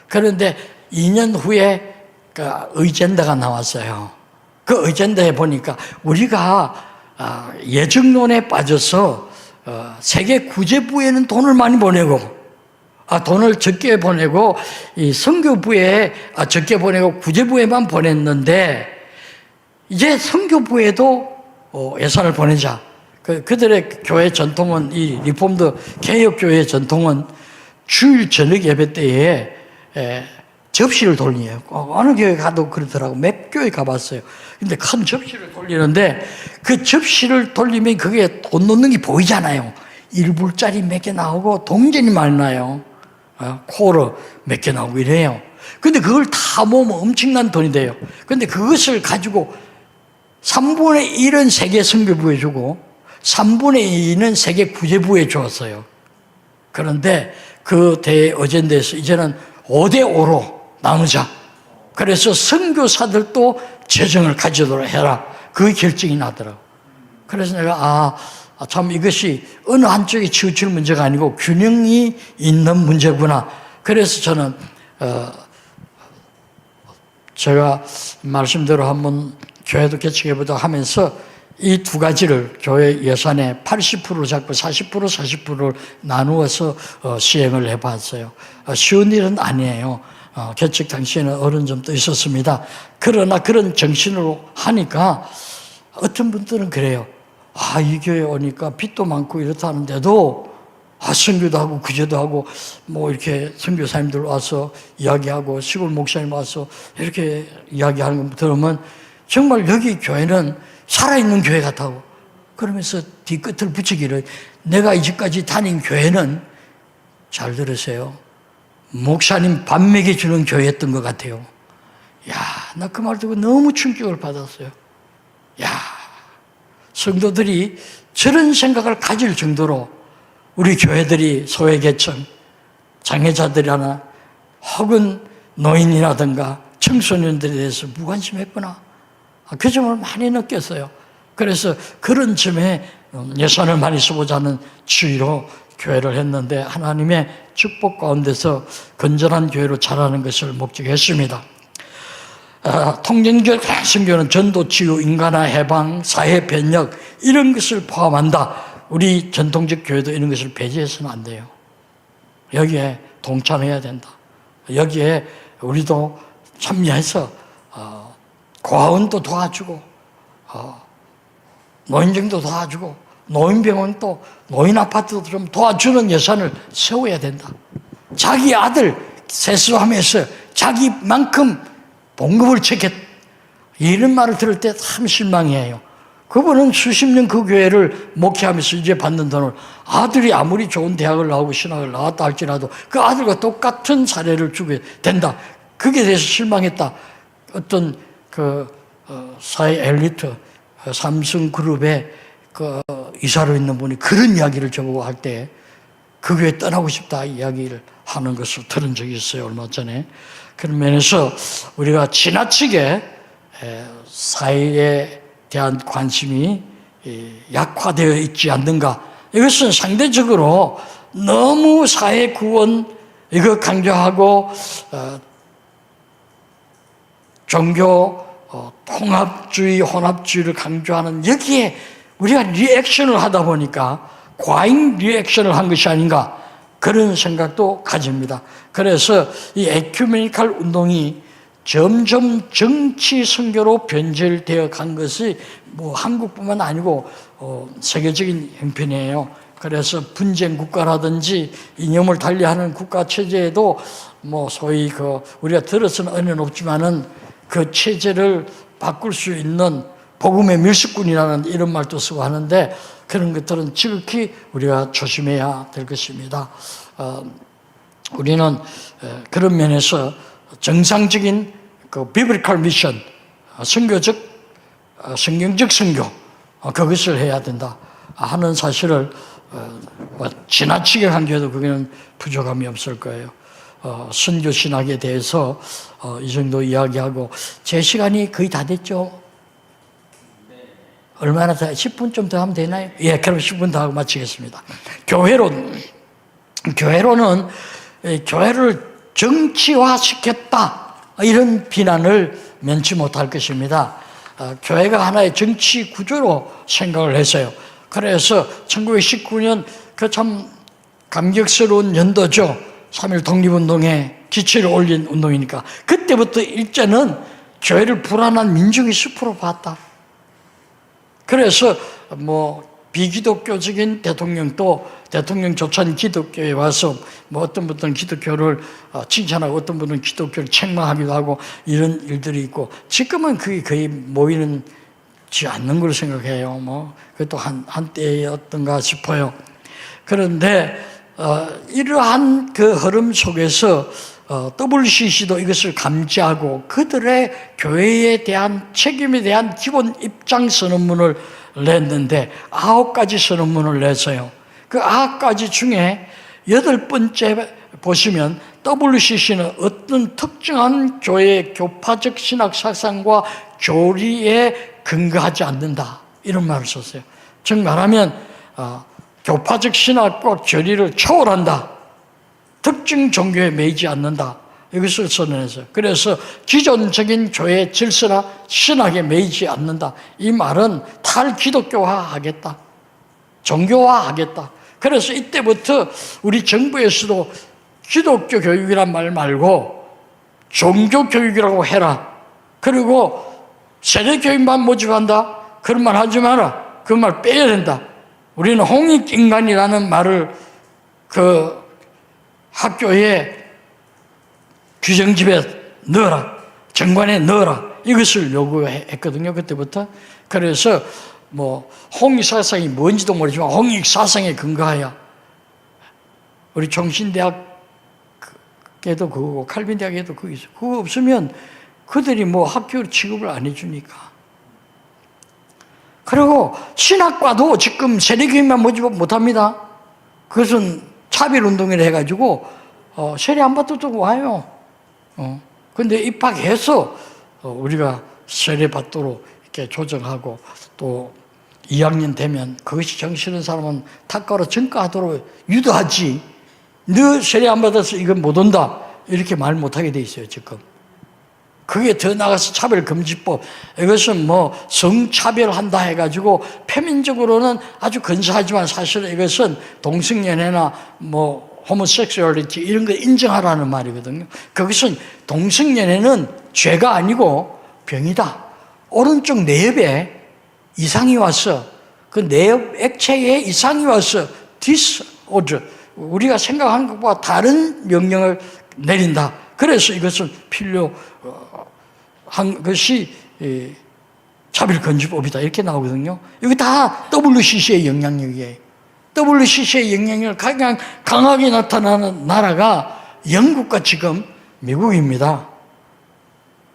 [SPEAKER 1] 그런데 2년 후에 그 의젠다가 나왔어요. 그 의젠다에 보니까 우리가 예정론에 빠져서 세계 구제부에는 돈을 많이 보내고 돈을 적게 보내고 이 선교부에 적게 보내고 구제부에만 보냈는데 이제 선교부에도 예산을 보내자. 그들의 교회 전통은, 이 리폼드 개혁교회의 전통은 주일 저녁 예배 때에 접시를 돌려요. 어느 교회 가도 그러더라고. 몇 교회 가봤어요. 근데 큰 접시를 돌리는데 그 접시를 돌리면 그게 돈 넣는 게 보이잖아요. 1불짜리 몇 개 나오고 동전이 많이 나요. 코르 몇 개 나오고 이래요. 근데 그걸 다 모으면 엄청난 돈이 돼요. 근데 그것을 가지고 3분의 1은 세계 선교부에 주고 3분의 2는 세계 구제부에 주었어요. 그런데 그 대어젠데에서 이제는 5대5로 나누자. 그래서 선교사들도 재정을 가지도록 해라. 그 결정이 나더라고. 그래서 내가 참 이것이 어느 한쪽에 치우칠 문제가 아니고 균형이 있는 문제구나. 그래서 저는 제가 말씀대로 한번 교회도 개척해보자 하면서 이 두 가지를 교회 예산의 80%를 잡고 40%를 나누어서 시행을 해봤어요. 쉬운 일은 아니에요. 개척 당시에는 어려운 점도 있었습니다. 그러나 그런 정신으로 하니까 어떤 분들은 그래요. 이 교회 오니까 빚도 많고 이렇다는데도 선교도 하고 구제도 하고 뭐 이렇게 선교사님들 와서 이야기하고 시골 목사님 와서 이렇게 이야기하는 거 들으면 정말 여기 교회는 살아있는 교회 같다고. 그러면서 뒤끝을 붙이기를, 내가 이제까지 다닌 교회는, 잘 들으세요, 목사님 밥 먹여주는 교회였던 것 같아요. 야, 나 그 말 듣고 너무 충격을 받았어요. 야, 성도들이 저런 생각을 가질 정도로 우리 교회들이 소외계층, 장애자들이나 혹은 노인이라든가 청소년들에 대해서 무관심했구나, 그 점을 많이 느꼈어요. 그래서 그런 점에 예산을 많이 써보자는 추이로 교회를 했는데, 하나님의 축복 가운데서 건전한 교회로 자라는 것을 목적했습니다. 통전적 선교는 전도, 치유, 인간화, 해방, 사회 변혁, 이런 것을 포함한다. 우리 전통적 교회도 이런 것을 배제해서는 안 돼요. 여기에 동참해야 된다. 여기에 우리도 참여해서 고아원도 도와주고, 노인정도 도와주고, 노인병원도, 노인아파트도 좀 도와주는 예산을 세워야 된다. 자기 아들 세수하면서 자기만큼 봉급을 챙겼, 이런 말을 들을 때 참 실망이에요. 그분은 수십 년 그 교회를 목회하면서 이제 받는 돈을, 아들이 아무리 좋은 대학을 나오고 신학을 나왔다 할지라도 그 아들과 똑같은 사례를 주게 된다. 그게 대해서 실망했다. 어떤 사회 엘리트 삼성그룹의 이사로 있는 분이 그런 이야기를 저보고 할 때 그 교회 떠나고 싶다 이야기를 하는 것을 들은 적이 있어요, 얼마 전에. 그런 면에서 우리가 지나치게 사회에 대한 관심이 약화되어 있지 않는가. 이것은 상대적으로 너무 사회 구원 이거 강조하고 종교 통합주의, 혼합주의를 강조하는 여기에 우리가 리액션을 하다 보니까 과잉 리액션을 한 것이 아닌가, 그런 생각도 가집니다. 그래서 이 에큐메니칼 운동이 점점 정치 선교로 변질되어 간 것이 뭐 한국뿐만 아니고 세계적인 형편이에요. 그래서 분쟁 국가라든지 이념을 달리하는 국가 체제에도 뭐 소위 우리가 들어서는 은혜는 없지만은 그 체제를 바꿀 수 있는 복음의 밀수꾼이라는 이런 말도 쓰고 하는데, 그런 것들은 지극히 우리가 조심해야 될 것입니다. 우리는 그런 면에서 정상적인 비블리컬 미션, 선교적, 성경적 선교, 그것을 해야 된다 하는 사실을 지나치게 강조해도 그게는 부족함이 없을 거예요. 선교 신학에 대해서 이 정도 이야기하고, 제 시간이 거의 다 됐죠? 얼마나 더, 10분 좀 더 하면 되나요? 예, 그럼 10분 더 하고 마치겠습니다. 교회로는 교회를 정치화시켰다, 이런 비난을 면치 못할 것입니다. 교회가 하나의 정치 구조로 생각을 했어요. 그래서 1919년 그 참 감격스러운 연도죠. 3.1 독립운동에 기초를 올린 운동이니까 그때부터 일제는 교회를 불안한 민중의 숲으로 봤다. 그래서 뭐 비기독교적인 대통령도 대통령조차는 기독교에 와서 뭐 어떤 분들은 기독교를 칭찬하고 어떤 분은 기독교를 책망하기도 하고 이런 일들이 있고, 지금은 그게 거의 모이지 않는 걸로 생각해요. 뭐 그것도 한때였던가 싶어요. 그런데 이러한 그 흐름 속에서 WCC도 이것을 감지하고 그들의 교회에 대한 책임에 대한 기본 입장 선언문을 냈는데 9가지 선언문을 냈어요. 그 9가지 중에 8번째 보시면 WCC는 어떤 특정한 교회의 교파적 신학 사상과 교리에 근거하지 않는다, 이런 말을 썼어요. 즉 말하면 교파적 신학과 교리를 초월한다, 특정 종교에 매이지 않는다, 이것을 선언했어요. 그래서 기존적인 교회 질서나 신학에 매이지 않는다, 이 말은 탈기독교화하겠다, 종교화하겠다. 그래서 이때부터 우리 정부에서도 기독교 교육이란 말 말고 종교 교육이라고 해라, 그리고 세대 교육만 모집한다, 그런 말 하지 마라, 그 말 빼야 된다. 우리는 홍익인간이라는 말을 그 학교에 규정집에 넣어라, 정관에 넣어라, 이것을 요구했거든요, 그때부터. 그래서 뭐 홍익사상이 뭔지도 모르지만 홍익사상에 근거하여 우리 종신대학에도 그거고 칼빈대학에도 그거 있어요. 그거 없으면 그들이 뭐 학교 취급을 안 해주니까. 그리고 신학과도 지금 세례교육만 모집 못합니다. 그것은 차별운동이라 해가지고 세례 안 받도 좀 와요. 근데 입학해서 우리가 세례 받도록 이렇게 조정하고 또 2학년 되면 그것이 정신은 사람은 탁가로 전가하도록 유도하지. 너 세례 안 받아서 이건 못 온다. 이렇게 말 못하게 돼 있어요, 지금. 그게 더 나가서 차별금지법. 이것은 뭐 성차별한다 해가지고 표면적으로는 아주 근사하지만 사실은 이것은 동성연애나 뭐 호모섹슈얼리티 이런 거 인정하라는 말이거든요. 그것은 동성연애는 죄가 아니고 병이다. 오른쪽 내엽에 이상이 와서 그 내엽 액체에 이상이 와서 disorder, 우리가 생각한 것보다 다른 명령을 내린다. 그래서 이것은 필요한 것이 차별금지법이다 이렇게 나오거든요. 이거 다 WCC의 영향력이에요. WCC의 영향력을 가장 강하게 나타나는 나라가 영국과 지금 미국입니다.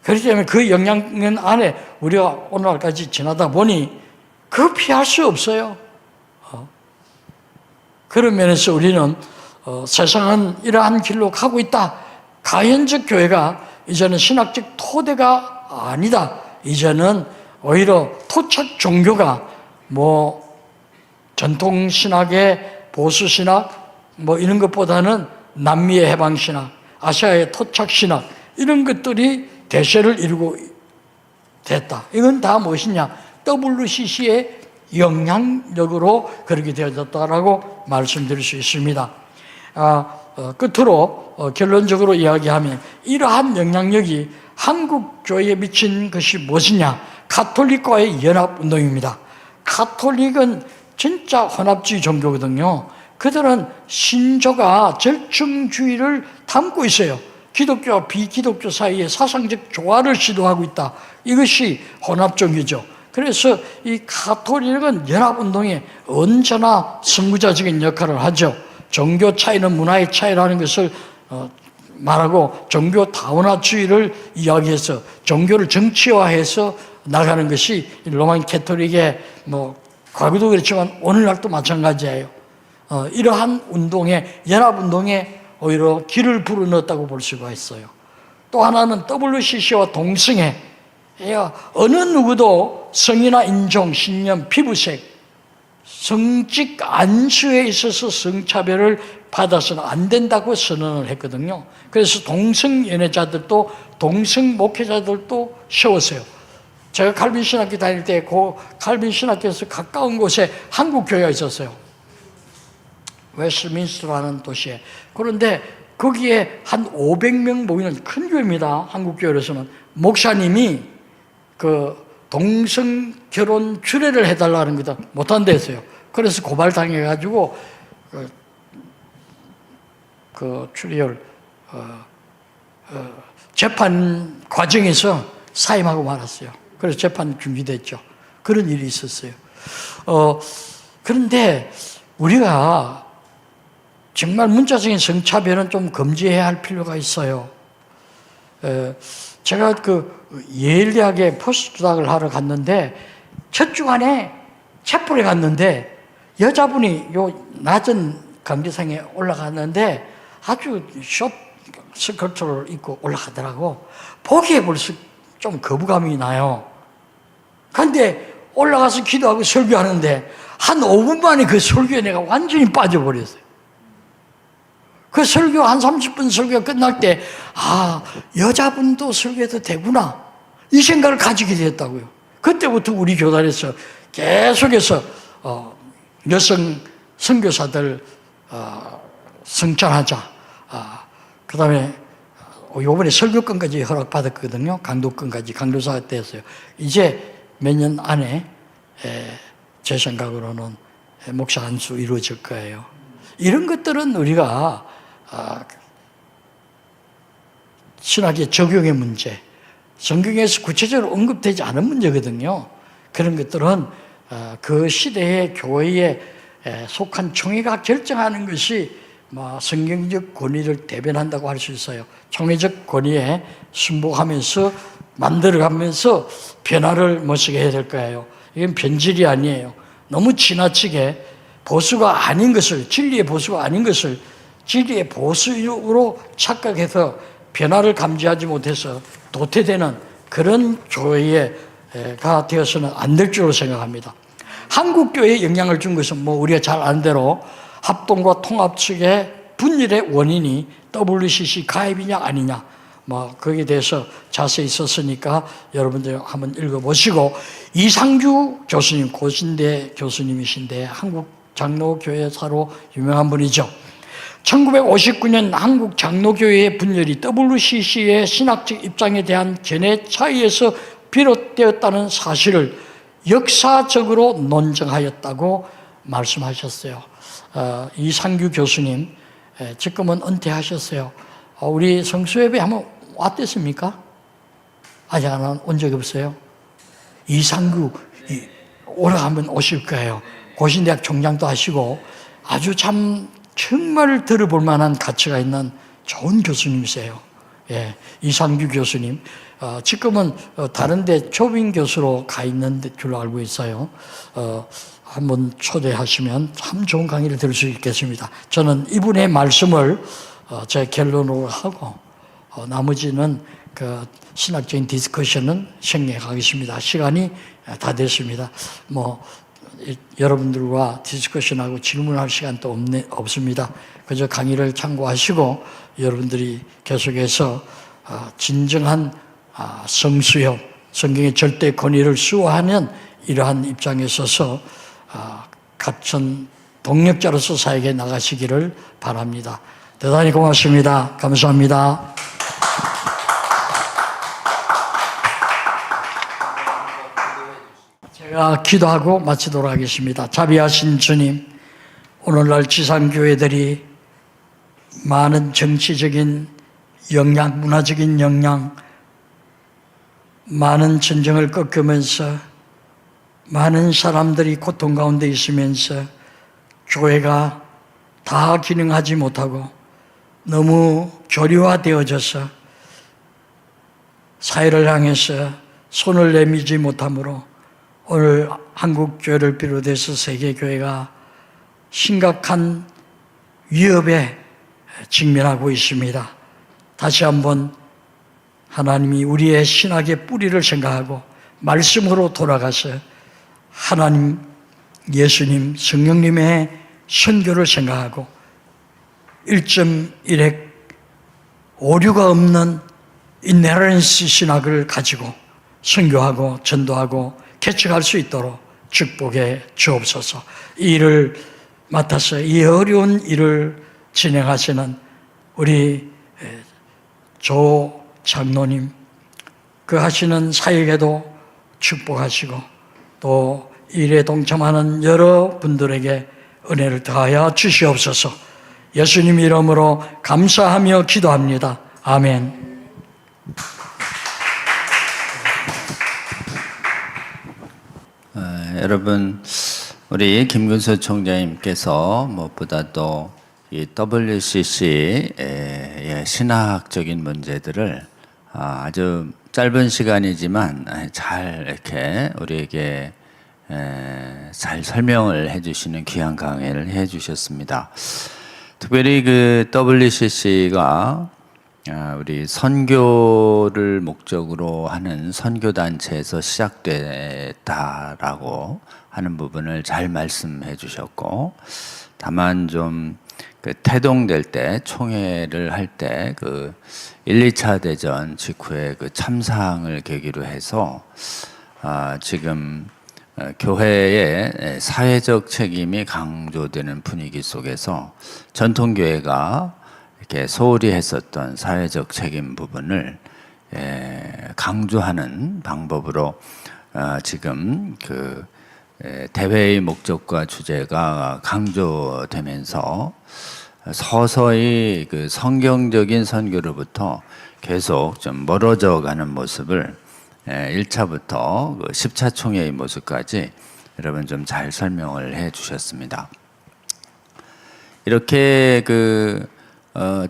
[SPEAKER 1] 그렇기 때문에 그 영향력 안에 우리가 오늘날까지 지나다 보니 그거 피할 수 없어요. 그런 면에서 우리는 세상은 이러한 길로 가고 있다. 가현적 교회가 이제는 신학적 토대가 아니다. 이제는 오히려 토착 종교가 뭐 전통 신학의 보수 신학 뭐 이런 것보다는 남미의 해방 신학, 아시아의 토착 신학 이런 것들이 대세를 이루고 됐다. 이건 다 무엇이냐? WCC의 영향력으로 그렇게 되어졌다라고 말씀드릴 수 있습니다. 끝으로 결론적으로 이야기하면 이러한 영향력이 한국 교회에 미친 것이 무엇이냐? 가톨릭과의 연합운동입니다. 가톨릭은 진짜 혼합주의 종교거든요. 그들은 신조가 절충주의를 담고 있어요. 기독교와 비기독교 사이에 사상적 조화를 시도하고 있다. 이것이 혼합종교죠. 그래서 이 가톨릭은 연합운동에 언제나 선구자적인 역할을 하죠. 종교 차이는 문화의 차이라는 것을 말하고 종교 다원화주의를 이야기해서 종교를 정치화해서 나가는 것이 로만 캐톨릭의 뭐 과거도 그렇지만 오늘날도 마찬가지예요. 이러한 운동에 연합운동에 오히려 길을 불어넣었다고 볼 수가 있어요. 또 하나는 WCC와 동성애. 어느 누구도 성이나 인종, 신념, 피부색, 성직 안수에 있어서 성차별을 받아서는 안 된다고 선언을 했거든요. 그래서 동성연애자들도 동성 목회자들도 세웠어요. 제가 칼빈 신학교 다닐 때 그 칼빈 신학교에서 가까운 곳에 한국 교회가 있었어요. 웨스트민스터라는 도시에. 그런데 거기에 한 500명 모이는 큰 교회입니다. 한국 교회로서는. 목사님이 그 동성 결혼 주례를 해달라는 거다 못한다 했어요. 그래서 고발당해가지고 그 추리열 재판 과정에서 사임하고 말았어요. 그래서 재판 중지됐죠. 그런 일이 있었어요. 그런데 우리가 정말 문자적인 성차별은 좀 금지해야 할 필요가 있어요. 제가 그 예일 대학에 포스트닥을 하러 갔는데 첫 주간에 채플에 갔는데 여자분이 요 낮은 강제상에 올라갔는데 아주 숏 스커트를 입고 올라가더라고. 보기에 벌써 좀 거부감이 나요. 그런데 올라가서 기도하고 설교하는데 한 5분 만에 그 설교에 내가 완전히 빠져버렸어요. 그 설교 한 30분 설교가 끝날 때 여자분도 설교해도 되구나 이 생각을 가지게 되었다고요. 그때부터 우리 교단에서 계속해서 여성 선교사들 성찬하자. 그 다음에 요번에 설교권까지 허락받았거든요. 강도권까지 강도사가 됐어요. 이제 몇 년 안에 제 생각으로는 목사 안수 이루어질 거예요. 이런 것들은 우리가 신학의 적용의 문제, 성경에서 구체적으로 언급되지 않은 문제거든요. 그런 것들은 그 시대의 교회에 속한 총회가 결정하는 것이 성경적 권위를 대변한다고 할 수 있어요. 총회적 권위에 순복하면서 만들어가면서 변화를 모시게 해야 될 거예요. 이건 변질이 아니에요. 너무 지나치게 보수가 아닌 것을, 진리의 보수가 아닌 것을 진리의 보수로 착각해서 변화를 감지하지 못해서 도태되는 그런 교회가 되어서는 안 될 줄로 생각합니다. 한국 교회에 영향을 준 것은 우리가 잘 아는 대로 합동과 통합 측의 분열의 원인이 WCC 가입이냐 아니냐 거기에 대해서 자세히 썼으니까 여러분들 한번 읽어보시고, 이상규 교수님, 고신대 교수님이신데 한국 장로교회사로 유명한 분이죠. 1959년 한국 장로교회의 분열이 WCC의 신학적 입장에 대한 견해 차이에서 비롯되었다는 사실을 역사적으로 논증하였다고 말씀하셨어요. 이상규 교수님 지금은 은퇴하셨어요. 우리 성수예배 한번 왔댔습니까? 아직 안 온 적이 없어요. 이상규 오늘 한번 오실 거예요. 고신대학 총장도 하시고 아주 정말 들어볼 만한 가치가 있는 좋은 교수님이세요. 이상규 교수님 지금은 다른 데 조빈 교수로 가 있는 줄로 알고 있어요. 한번 초대하시면 참 좋은 강의를 들을 수 있겠습니다. 저는 이분의 말씀을 제 결론으로 하고 나머지는 그 신학적인 디스커션은 생략하겠습니다. 시간이 다 됐습니다. 여러분들과 디스커션하고 질문할 시간도 없습니다. 그저 강의를 참고하시고 여러분들이 계속해서 진정한 성수협, 성경의 절대 권위를 수호하는 이러한 입장에 서서 같은 동력자로서 사역에 나가시기를 바랍니다. 대단히 고맙습니다. 감사합니다. 제가 기도하고 마치도록 하겠습니다. 자비하신 주님, 오늘날 지상교회들이 많은 정치적인 역량, 문화적인 역량, 많은 전쟁을 겪으면서 많은 사람들이 고통 가운데 있으면서 교회가 다 기능하지 못하고 너무 교류화되어져서 사회를 향해서 손을 내밀지 못하므로 오늘 한국교회를 비롯해서 세계교회가 심각한 위협에 직면하고 있습니다. 다시 한번 하나님이 우리의 신학의 뿌리를 생각하고 말씀으로 돌아가서 하나님, 예수님, 성령님의 선교를 생각하고 1.1핵 오류가 없는 인헤런스 신학을 가지고 선교하고 전도하고 개척할 수 있도록 축복해 주옵소서. 이 일을 맡아서 이 어려운 일을 진행하시는 우리 조 장로님, 그 하시는 사역에도 축복하시고 또 일에 동참하는 여러분들에게 은혜를 더하여 주시옵소서. 예수님 이름으로 감사하며 기도합니다. 아멘.
[SPEAKER 2] 여러분, 우리 김근수 총장님께서 무엇보다도 이 WCC의 신학적인 문제들을 아주 짧은 시간이지만 잘 이렇게 우리에게 잘 설명을 해주시는 귀한 강의를 해주셨습니다. 특별히 그 WCC가 우리 선교를 목적으로 하는 선교단체에서 시작됐다라고 하는 부분을 잘 말씀해 주셨고, 다만 좀 그 태동될 때, 총회를 할 때 그 1, 2차 대전 직후에 그 참상을 계기로 해서 지금 교회의 사회적 책임이 강조되는 분위기 속에서 전통교회가 이렇게 소홀히 했었던 사회적 책임 부분을 강조하는 방법으로 지금 그 대회의 목적과 주제가 강조되면서 서서히 그 성경적인 선교로부터 계속 좀 멀어져 가는 모습을 1차부터 그 10차 총회의 모습까지 여러분 좀 잘 설명을 해 주셨습니다. 이렇게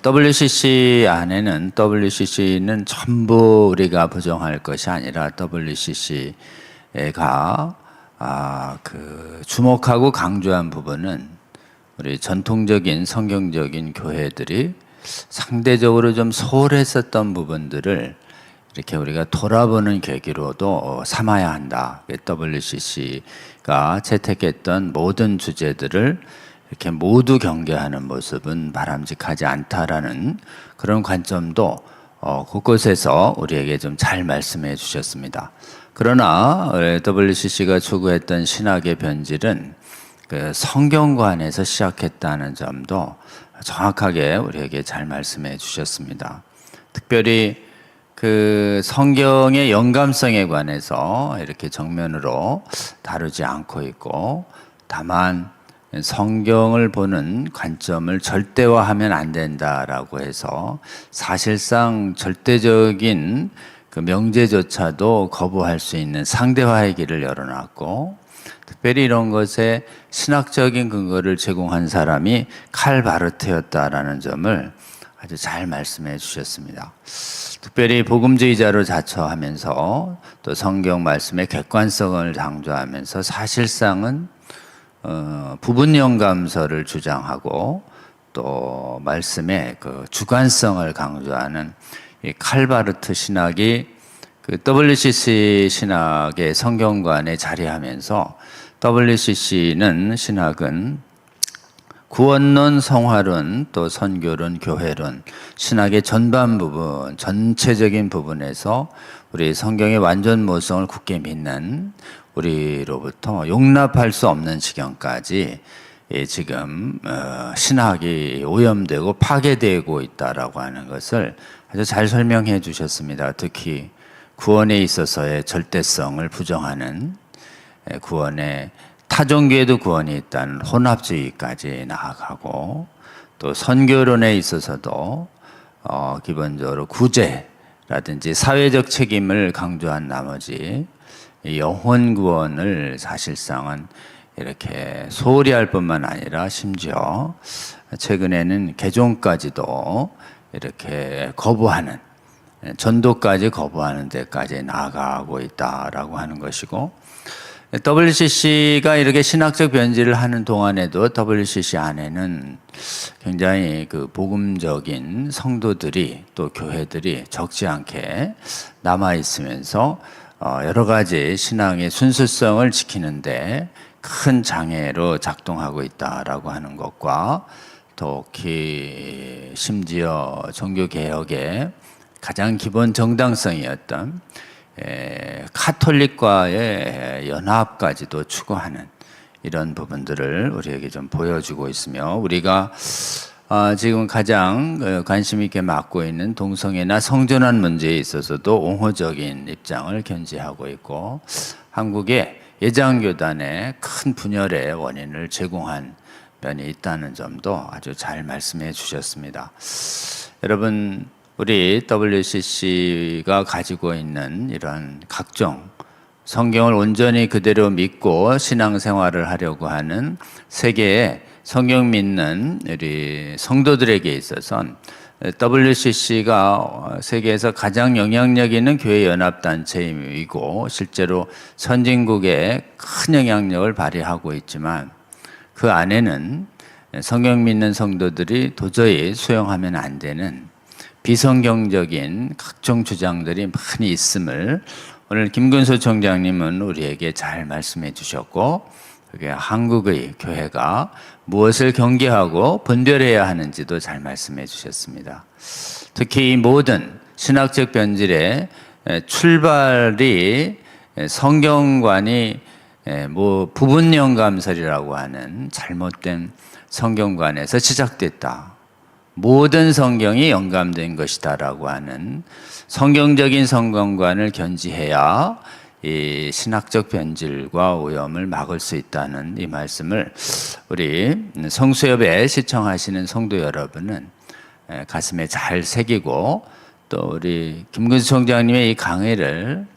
[SPEAKER 2] WCC 안에는 WCC는 전부 우리가 부정할 것이 아니라 WCC가 주목하고 강조한 부분은 우리 전통적인 성경적인 교회들이 상대적으로 좀 소홀했었던 부분들을 이렇게 우리가 돌아보는 계기로도 삼아야 한다. WCC가 채택했던 모든 주제들을 이렇게 모두 경계하는 모습은 바람직하지 않다라는 그런 관점도 곳곳에서 우리에게 좀 잘 말씀해 주셨습니다. 그러나 WCC가 추구했던 신학의 변질은 성경관에서 시작했다는 점도 정확하게 우리에게 잘 말씀해 주셨습니다. 특별히 성경의 영감성에 관해서 이렇게 정면으로 다루지 않고 있고, 다만 성경을 보는 관점을 절대화하면 안 된다라고 해서 사실상 절대적인 명제조차도 거부할 수 있는 상대화의 길을 열어놨고, 특별히 이런 것에 신학적인 근거를 제공한 사람이 칼 바르트였다라는 점을 아주 잘 말씀해 주셨습니다. 특별히 복음주의자로 자처하면서 또 성경 말씀의 객관성을 강조하면서 사실상은 부분 영감설을 주장하고 또 말씀의 주관성을 강조하는 이 칼바르트 신학이 WCC 신학의 성경관에 자리하면서 WCC는 신학은 구원론, 성화론, 또 선교론, 교회론, 신학의 전반 부분, 전체적인 부분에서 우리 성경의 완전 모성을 굳게 믿는 우리로부터 용납할 수 없는 지경까지 지금 신학이 오염되고 파괴되고 있다라고 하는 것을 아주 잘 설명해 주셨습니다. 특히 구원에 있어서의 절대성을 부정하는, 구원에 타종교에도 구원이 있다는 혼합주의까지 나아가고, 또 선교론에 있어서도 기본적으로 구제라든지 사회적 책임을 강조한 나머지 영혼 구원을 사실상은 이렇게 소홀히 할 뿐만 아니라 심지어 최근에는 개종까지도 이렇게 거부하는, 전도까지 거부하는 데까지 나아가고 있다라고 하는 것이고, WCC가 이렇게 신학적 변질을 하는 동안에도 WCC 안에는 굉장히 복음적인 성도들이 또 교회들이 적지 않게 남아 있으면서 여러 가지 신앙의 순수성을 지키는데 큰 장애로 작동하고 있다라고 하는 것과, 특히 심지어 종교개혁의 가장 기본 정당성이었던 카톨릭과의 연합까지도 추구하는 이런 부분들을 우리에게 좀 보여주고 있으며, 우리가 지금 가장 관심 있게 맡고 있는 동성애나 성전환 문제에 있어서도 옹호적인 입장을 견지하고 있고, 한국의 예장교단의 큰 분열의 원인을 제공한 면이 있다는 점도 아주 잘 말씀해 주셨습니다. 여러분, 우리 WCC가 가지고 있는 이런 각종 성경을 온전히 그대로 믿고 신앙생활을 하려고 하는 세계의 성경 믿는 우리 성도들에게 있어서는 WCC가 세계에서 가장 영향력 있는 교회 연합단체이고 실제로 선진국에 큰 영향력을 발휘하고 있지만, 그 안에는 성경 믿는 성도들이 도저히 수용하면 안 되는 비성경적인 각종 주장들이 많이 있음을 오늘 김근수 총장님은 우리에게 잘 말씀해 주셨고, 그게 한국의 교회가 무엇을 경계하고 분별해야 하는지도 잘 말씀해 주셨습니다. 특히 이 모든 신학적 변질의 출발이 성경관이 부분 영감설이라고 하는 잘못된 성경관에서 시작됐다. 모든 성경이 영감된 것이다라고 하는 성경적인 성경관을 견지해야 이 신학적 변질과 오염을 막을 수 있다는 이 말씀을 우리 성수협에 시청하시는 성도 여러분은 가슴에 잘 새기고, 또 우리 김근수 총장님의 이 강의를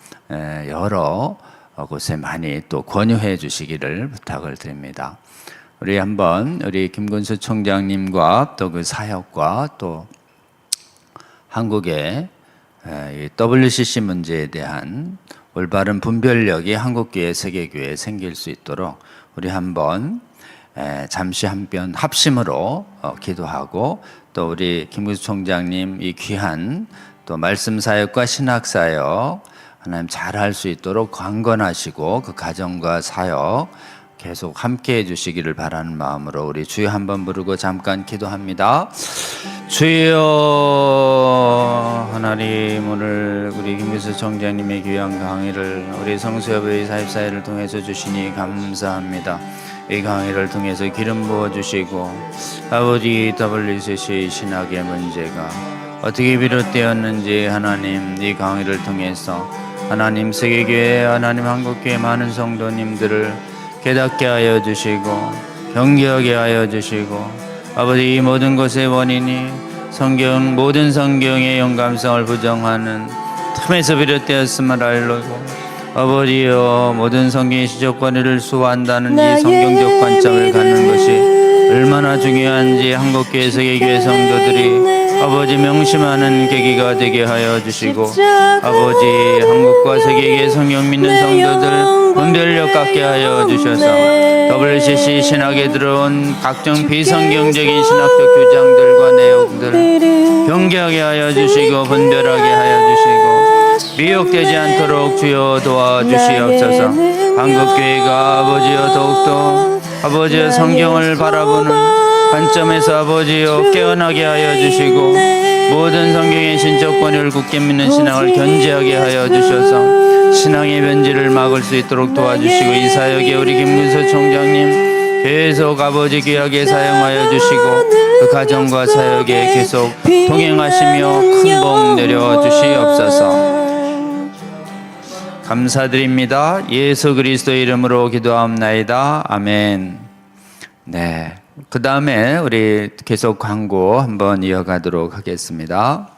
[SPEAKER 2] 여러 곳에 많이 또 권유해 주시기를 부탁을 드립니다. 우리 한번 우리 김근수 총장님과 또 그 사역과 또 한국의 이 WCC 문제에 대한 올바른 분별력이 한국교회, 세계교회에 생길 수 있도록 우리 한번 잠시 한편 합심으로 기도하고 또 우리 김근수 총장님 이 귀한 또 말씀 사역과 신학 사역 하나님 잘할 수 있도록 강건하시고 그 가정과 사역 계속 함께 해주시기를 바라는 마음으로 우리 주여 한번 부르고 잠깐 기도합니다. 주여 하나님, 오늘 우리 김규수 총장님의 귀한 강의를 우리 성수협의 사입사회를 통해서 주시니 감사합니다. 이 강의를 통해서 기름 부어주시고 아버지 WCC 신학의 문제가 어떻게 비롯되었는지 하나님 이 강의를 통해서 하나님 세계교회, 하나님 한국교회 많은 성도님들을 깨닫게 하여 주시고 경계하게 하여 주시고 아버지 이 모든 것의 원인이 모든 성경의 영감성을 부정하는 틈에서 비롯되었음을 알고 아버지여 모든 성경의 시적 권위를 수호한다는 이 성경적 관점을 갖는 것이 얼마나 중요한지 한국교회, 세계교회 성도들이 아버지 명심하는 계기가 되게 하여 주시고 아버지 한국과 세계의 성경 믿는 성도들 분별력 갖게 하여 주셔서 WCC 신학에 들어온 각종 비성경적인 신학적 주장들과 내용들 경계하게 하여 주시고 분별하게 하여 주시고 미혹되지 않도록 주여 도와주시옵소서. 한국교회가 아버지여 더욱더 아버지의 성경을 바라보는 관점에서 아버지여 깨어나게 하여 주시고 모든 성경의 신적 권위를 굳게 믿는 신앙을 견지하게 하여 주셔서 신앙의 변질을 막을 수 있도록 도와주시고 이 사역에 우리 김근수 총장님 계속 아버지 귀하게 사용하여 주시고 그 가정과 사역에 계속 동행하시며 큰 복 내려 주시옵소서. 감사드립니다. 예수 그리스도의 이름으로 기도하옵나이다. 아멘. 네. 그 다음에 우리 계속 광고 한번 이어가도록 하겠습니다.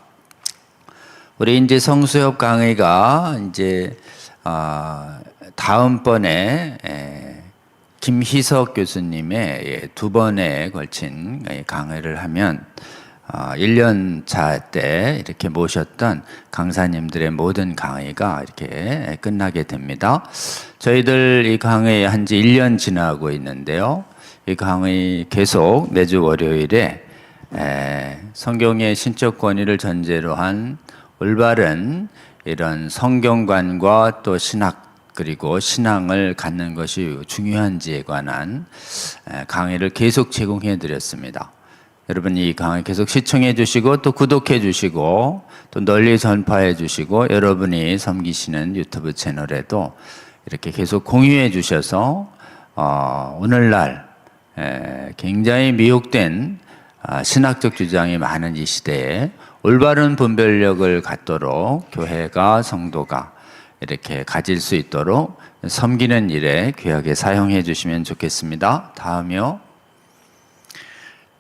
[SPEAKER 2] 우리 이제 성수협 강의가 이제 다음번에 김희석 교수님의 두 번에 걸친 강의를 하면 1년 차 때 이렇게 모셨던 강사님들의 모든 강의가 이렇게 끝나게 됩니다. 저희들 이 강의 한지 1년 지나고 있는데요. 이 강의 계속 매주 월요일에 성경의 신적 권위를 전제로 한 올바른 이런 성경관과 또 신학 그리고 신앙을 갖는 것이 중요한지에 관한 강의를 계속 제공해 드렸습니다. 여러분 이 강의 계속 시청해 주시고 또 구독해 주시고 또 널리 전파해 주시고 여러분이 섬기시는 유튜브 채널에도 이렇게 계속 공유해 주셔서 오늘날 굉장히 미혹된 신학적 주장이 많은 이 시대에 올바른 분별력을 갖도록 교회가 성도가 이렇게 가질 수 있도록 섬기는 일에 귀하게 사용해 주시면 좋겠습니다. 다음이요.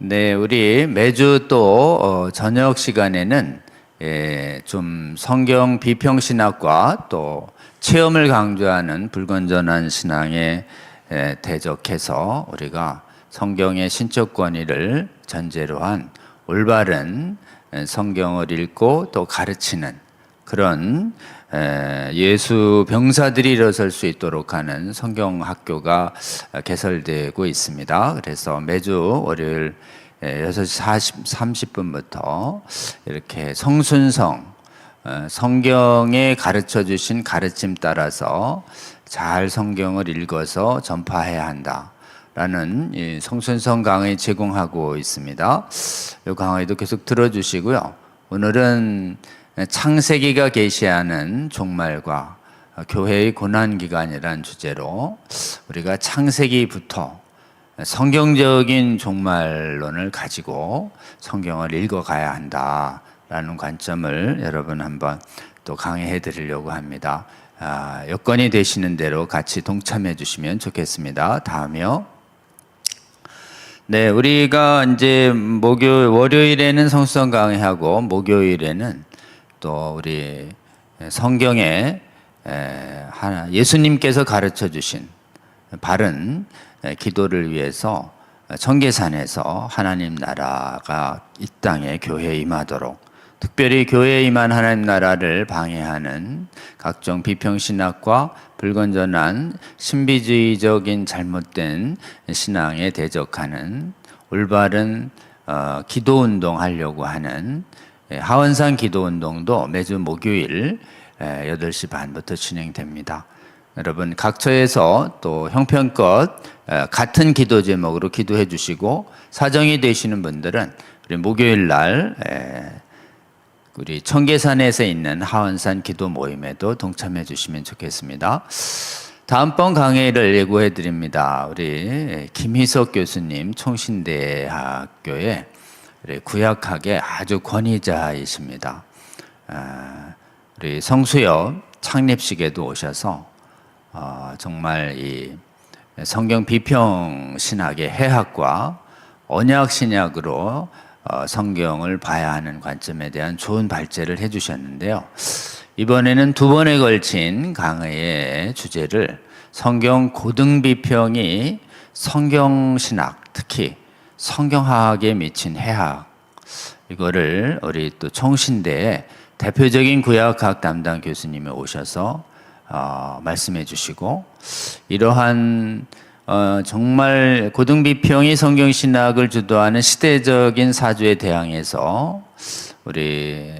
[SPEAKER 2] 네, 우리 매주 또 저녁 시간에는 좀 성경 비평 신학과 또 체험을 강조하는 불건전한 신앙에 대적해서 우리가 성경의 신적 권위를 전제로 한 올바른 성경을 읽고 또 가르치는 그런 예수 병사들이 일어설 수 있도록 하는 성경 학교가 개설되고 있습니다. 그래서 매주 월요일 6시 30분부터 이렇게 성순성 성경에 가르쳐 주신 가르침 따라서 잘 성경을 읽어서 전파해야 한다. 라는 성순성 강의 제공하고 있습니다. 이 강의도 계속 들어주시고요. 오늘은 창세기가 계시하는 종말과 교회의 고난기간이라는 주제로 우리가 창세기부터 성경적인 종말론을 가지고 성경을 읽어가야 한다라는 관점을 여러분 한번 또 강의해 드리려고 합니다. 여건이 되시는 대로 같이 동참해 주시면 좋겠습니다. 다음이요. 네, 우리가 이제 월요일에는 성수성 강의하고 목요일에는 또 우리 성경의 예수님께서 가르쳐 주신 바른 기도를 위해서 청계산에서 하나님 나라가 이 땅에 교회에 임하도록, 특별히 교회에 임한 하나님 나라를 방해하는 각종 비평신학과 불건전한 신비주의적인 잘못된 신앙에 대적하는 올바른 기도운동 하려고 하는 하원산 기도운동도 매주 목요일 8시 반부터 진행됩니다. 여러분 각처에서 또 형편껏 같은 기도 제목으로 기도해 주시고, 사정이 되시는 분들은 우리 목요일 날 우리 청계산에서 있는 하원산 기도 모임에도 동참해 주시면 좋겠습니다. 다음번 강의를 예고해 드립니다. 우리 김희석 교수님 총신대학교의 구약학의 아주 권위자이십니다. 우리 성수협 창립식에도 오셔서 정말 이 성경 비평 신학의 해학과 언약 신약으로 성경을 봐야 하는 관점에 대한 좋은 발제를 해주셨는데요. 이번에는 2번에 걸친 강의의 주제를 성경 고등 비평이 성경 신학, 특히 성경학에 미친 해학, 이거를 우리 또 총신대의 대표적인 구약학 담당 교수님이 오셔서 말씀해 주시고, 이러한 정말 고등비평이 성경신학을 주도하는 시대적인 사주에 대항해서 우리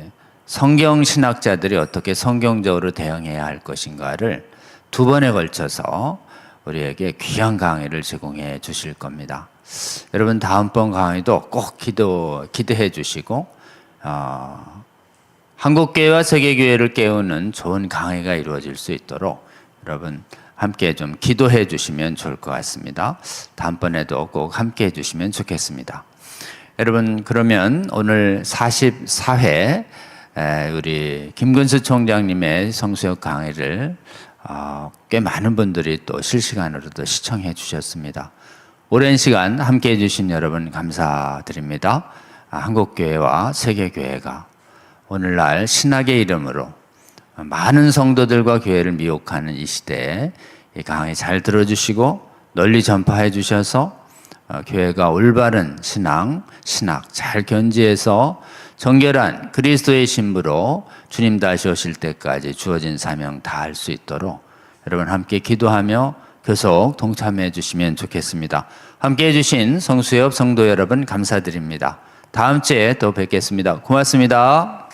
[SPEAKER 2] 성경신학자들이 어떻게 성경적으로 대응해야 할 것인가를 2번에 걸쳐서 우리에게 귀한 강의를 제공해 주실 겁니다. 여러분 다음번 강의도 꼭 기대해 주시고 한국교회와 세계교회를 깨우는 좋은 강의가 이루어질 수 있도록 여러분 함께 좀 기도해 주시면 좋을 것 같습니다. 다음번에도 꼭 함께 해 주시면 좋겠습니다. 여러분 그러면 오늘 44회 우리 김근수 총장님의 성수역 강의를 꽤 많은 분들이 또 실시간으로도 시청해 주셨습니다. 오랜 시간 함께 해 주신 여러분 감사드립니다. 한국교회와 세계교회가 오늘날 신학의 이름으로 많은 성도들과 교회를 미혹하는 이 시대에 이 강의 잘 들어주시고 널리 전파해 주셔서 교회가 올바른 신학 잘 견지해서 정결한 그리스도의 신부로 주님 다시 오실 때까지 주어진 사명 다 할 수 있도록 여러분 함께 기도하며 계속 동참해 주시면 좋겠습니다. 함께 해주신 성수협 성도 여러분 감사드립니다. 다음 주에 또 뵙겠습니다. 고맙습니다.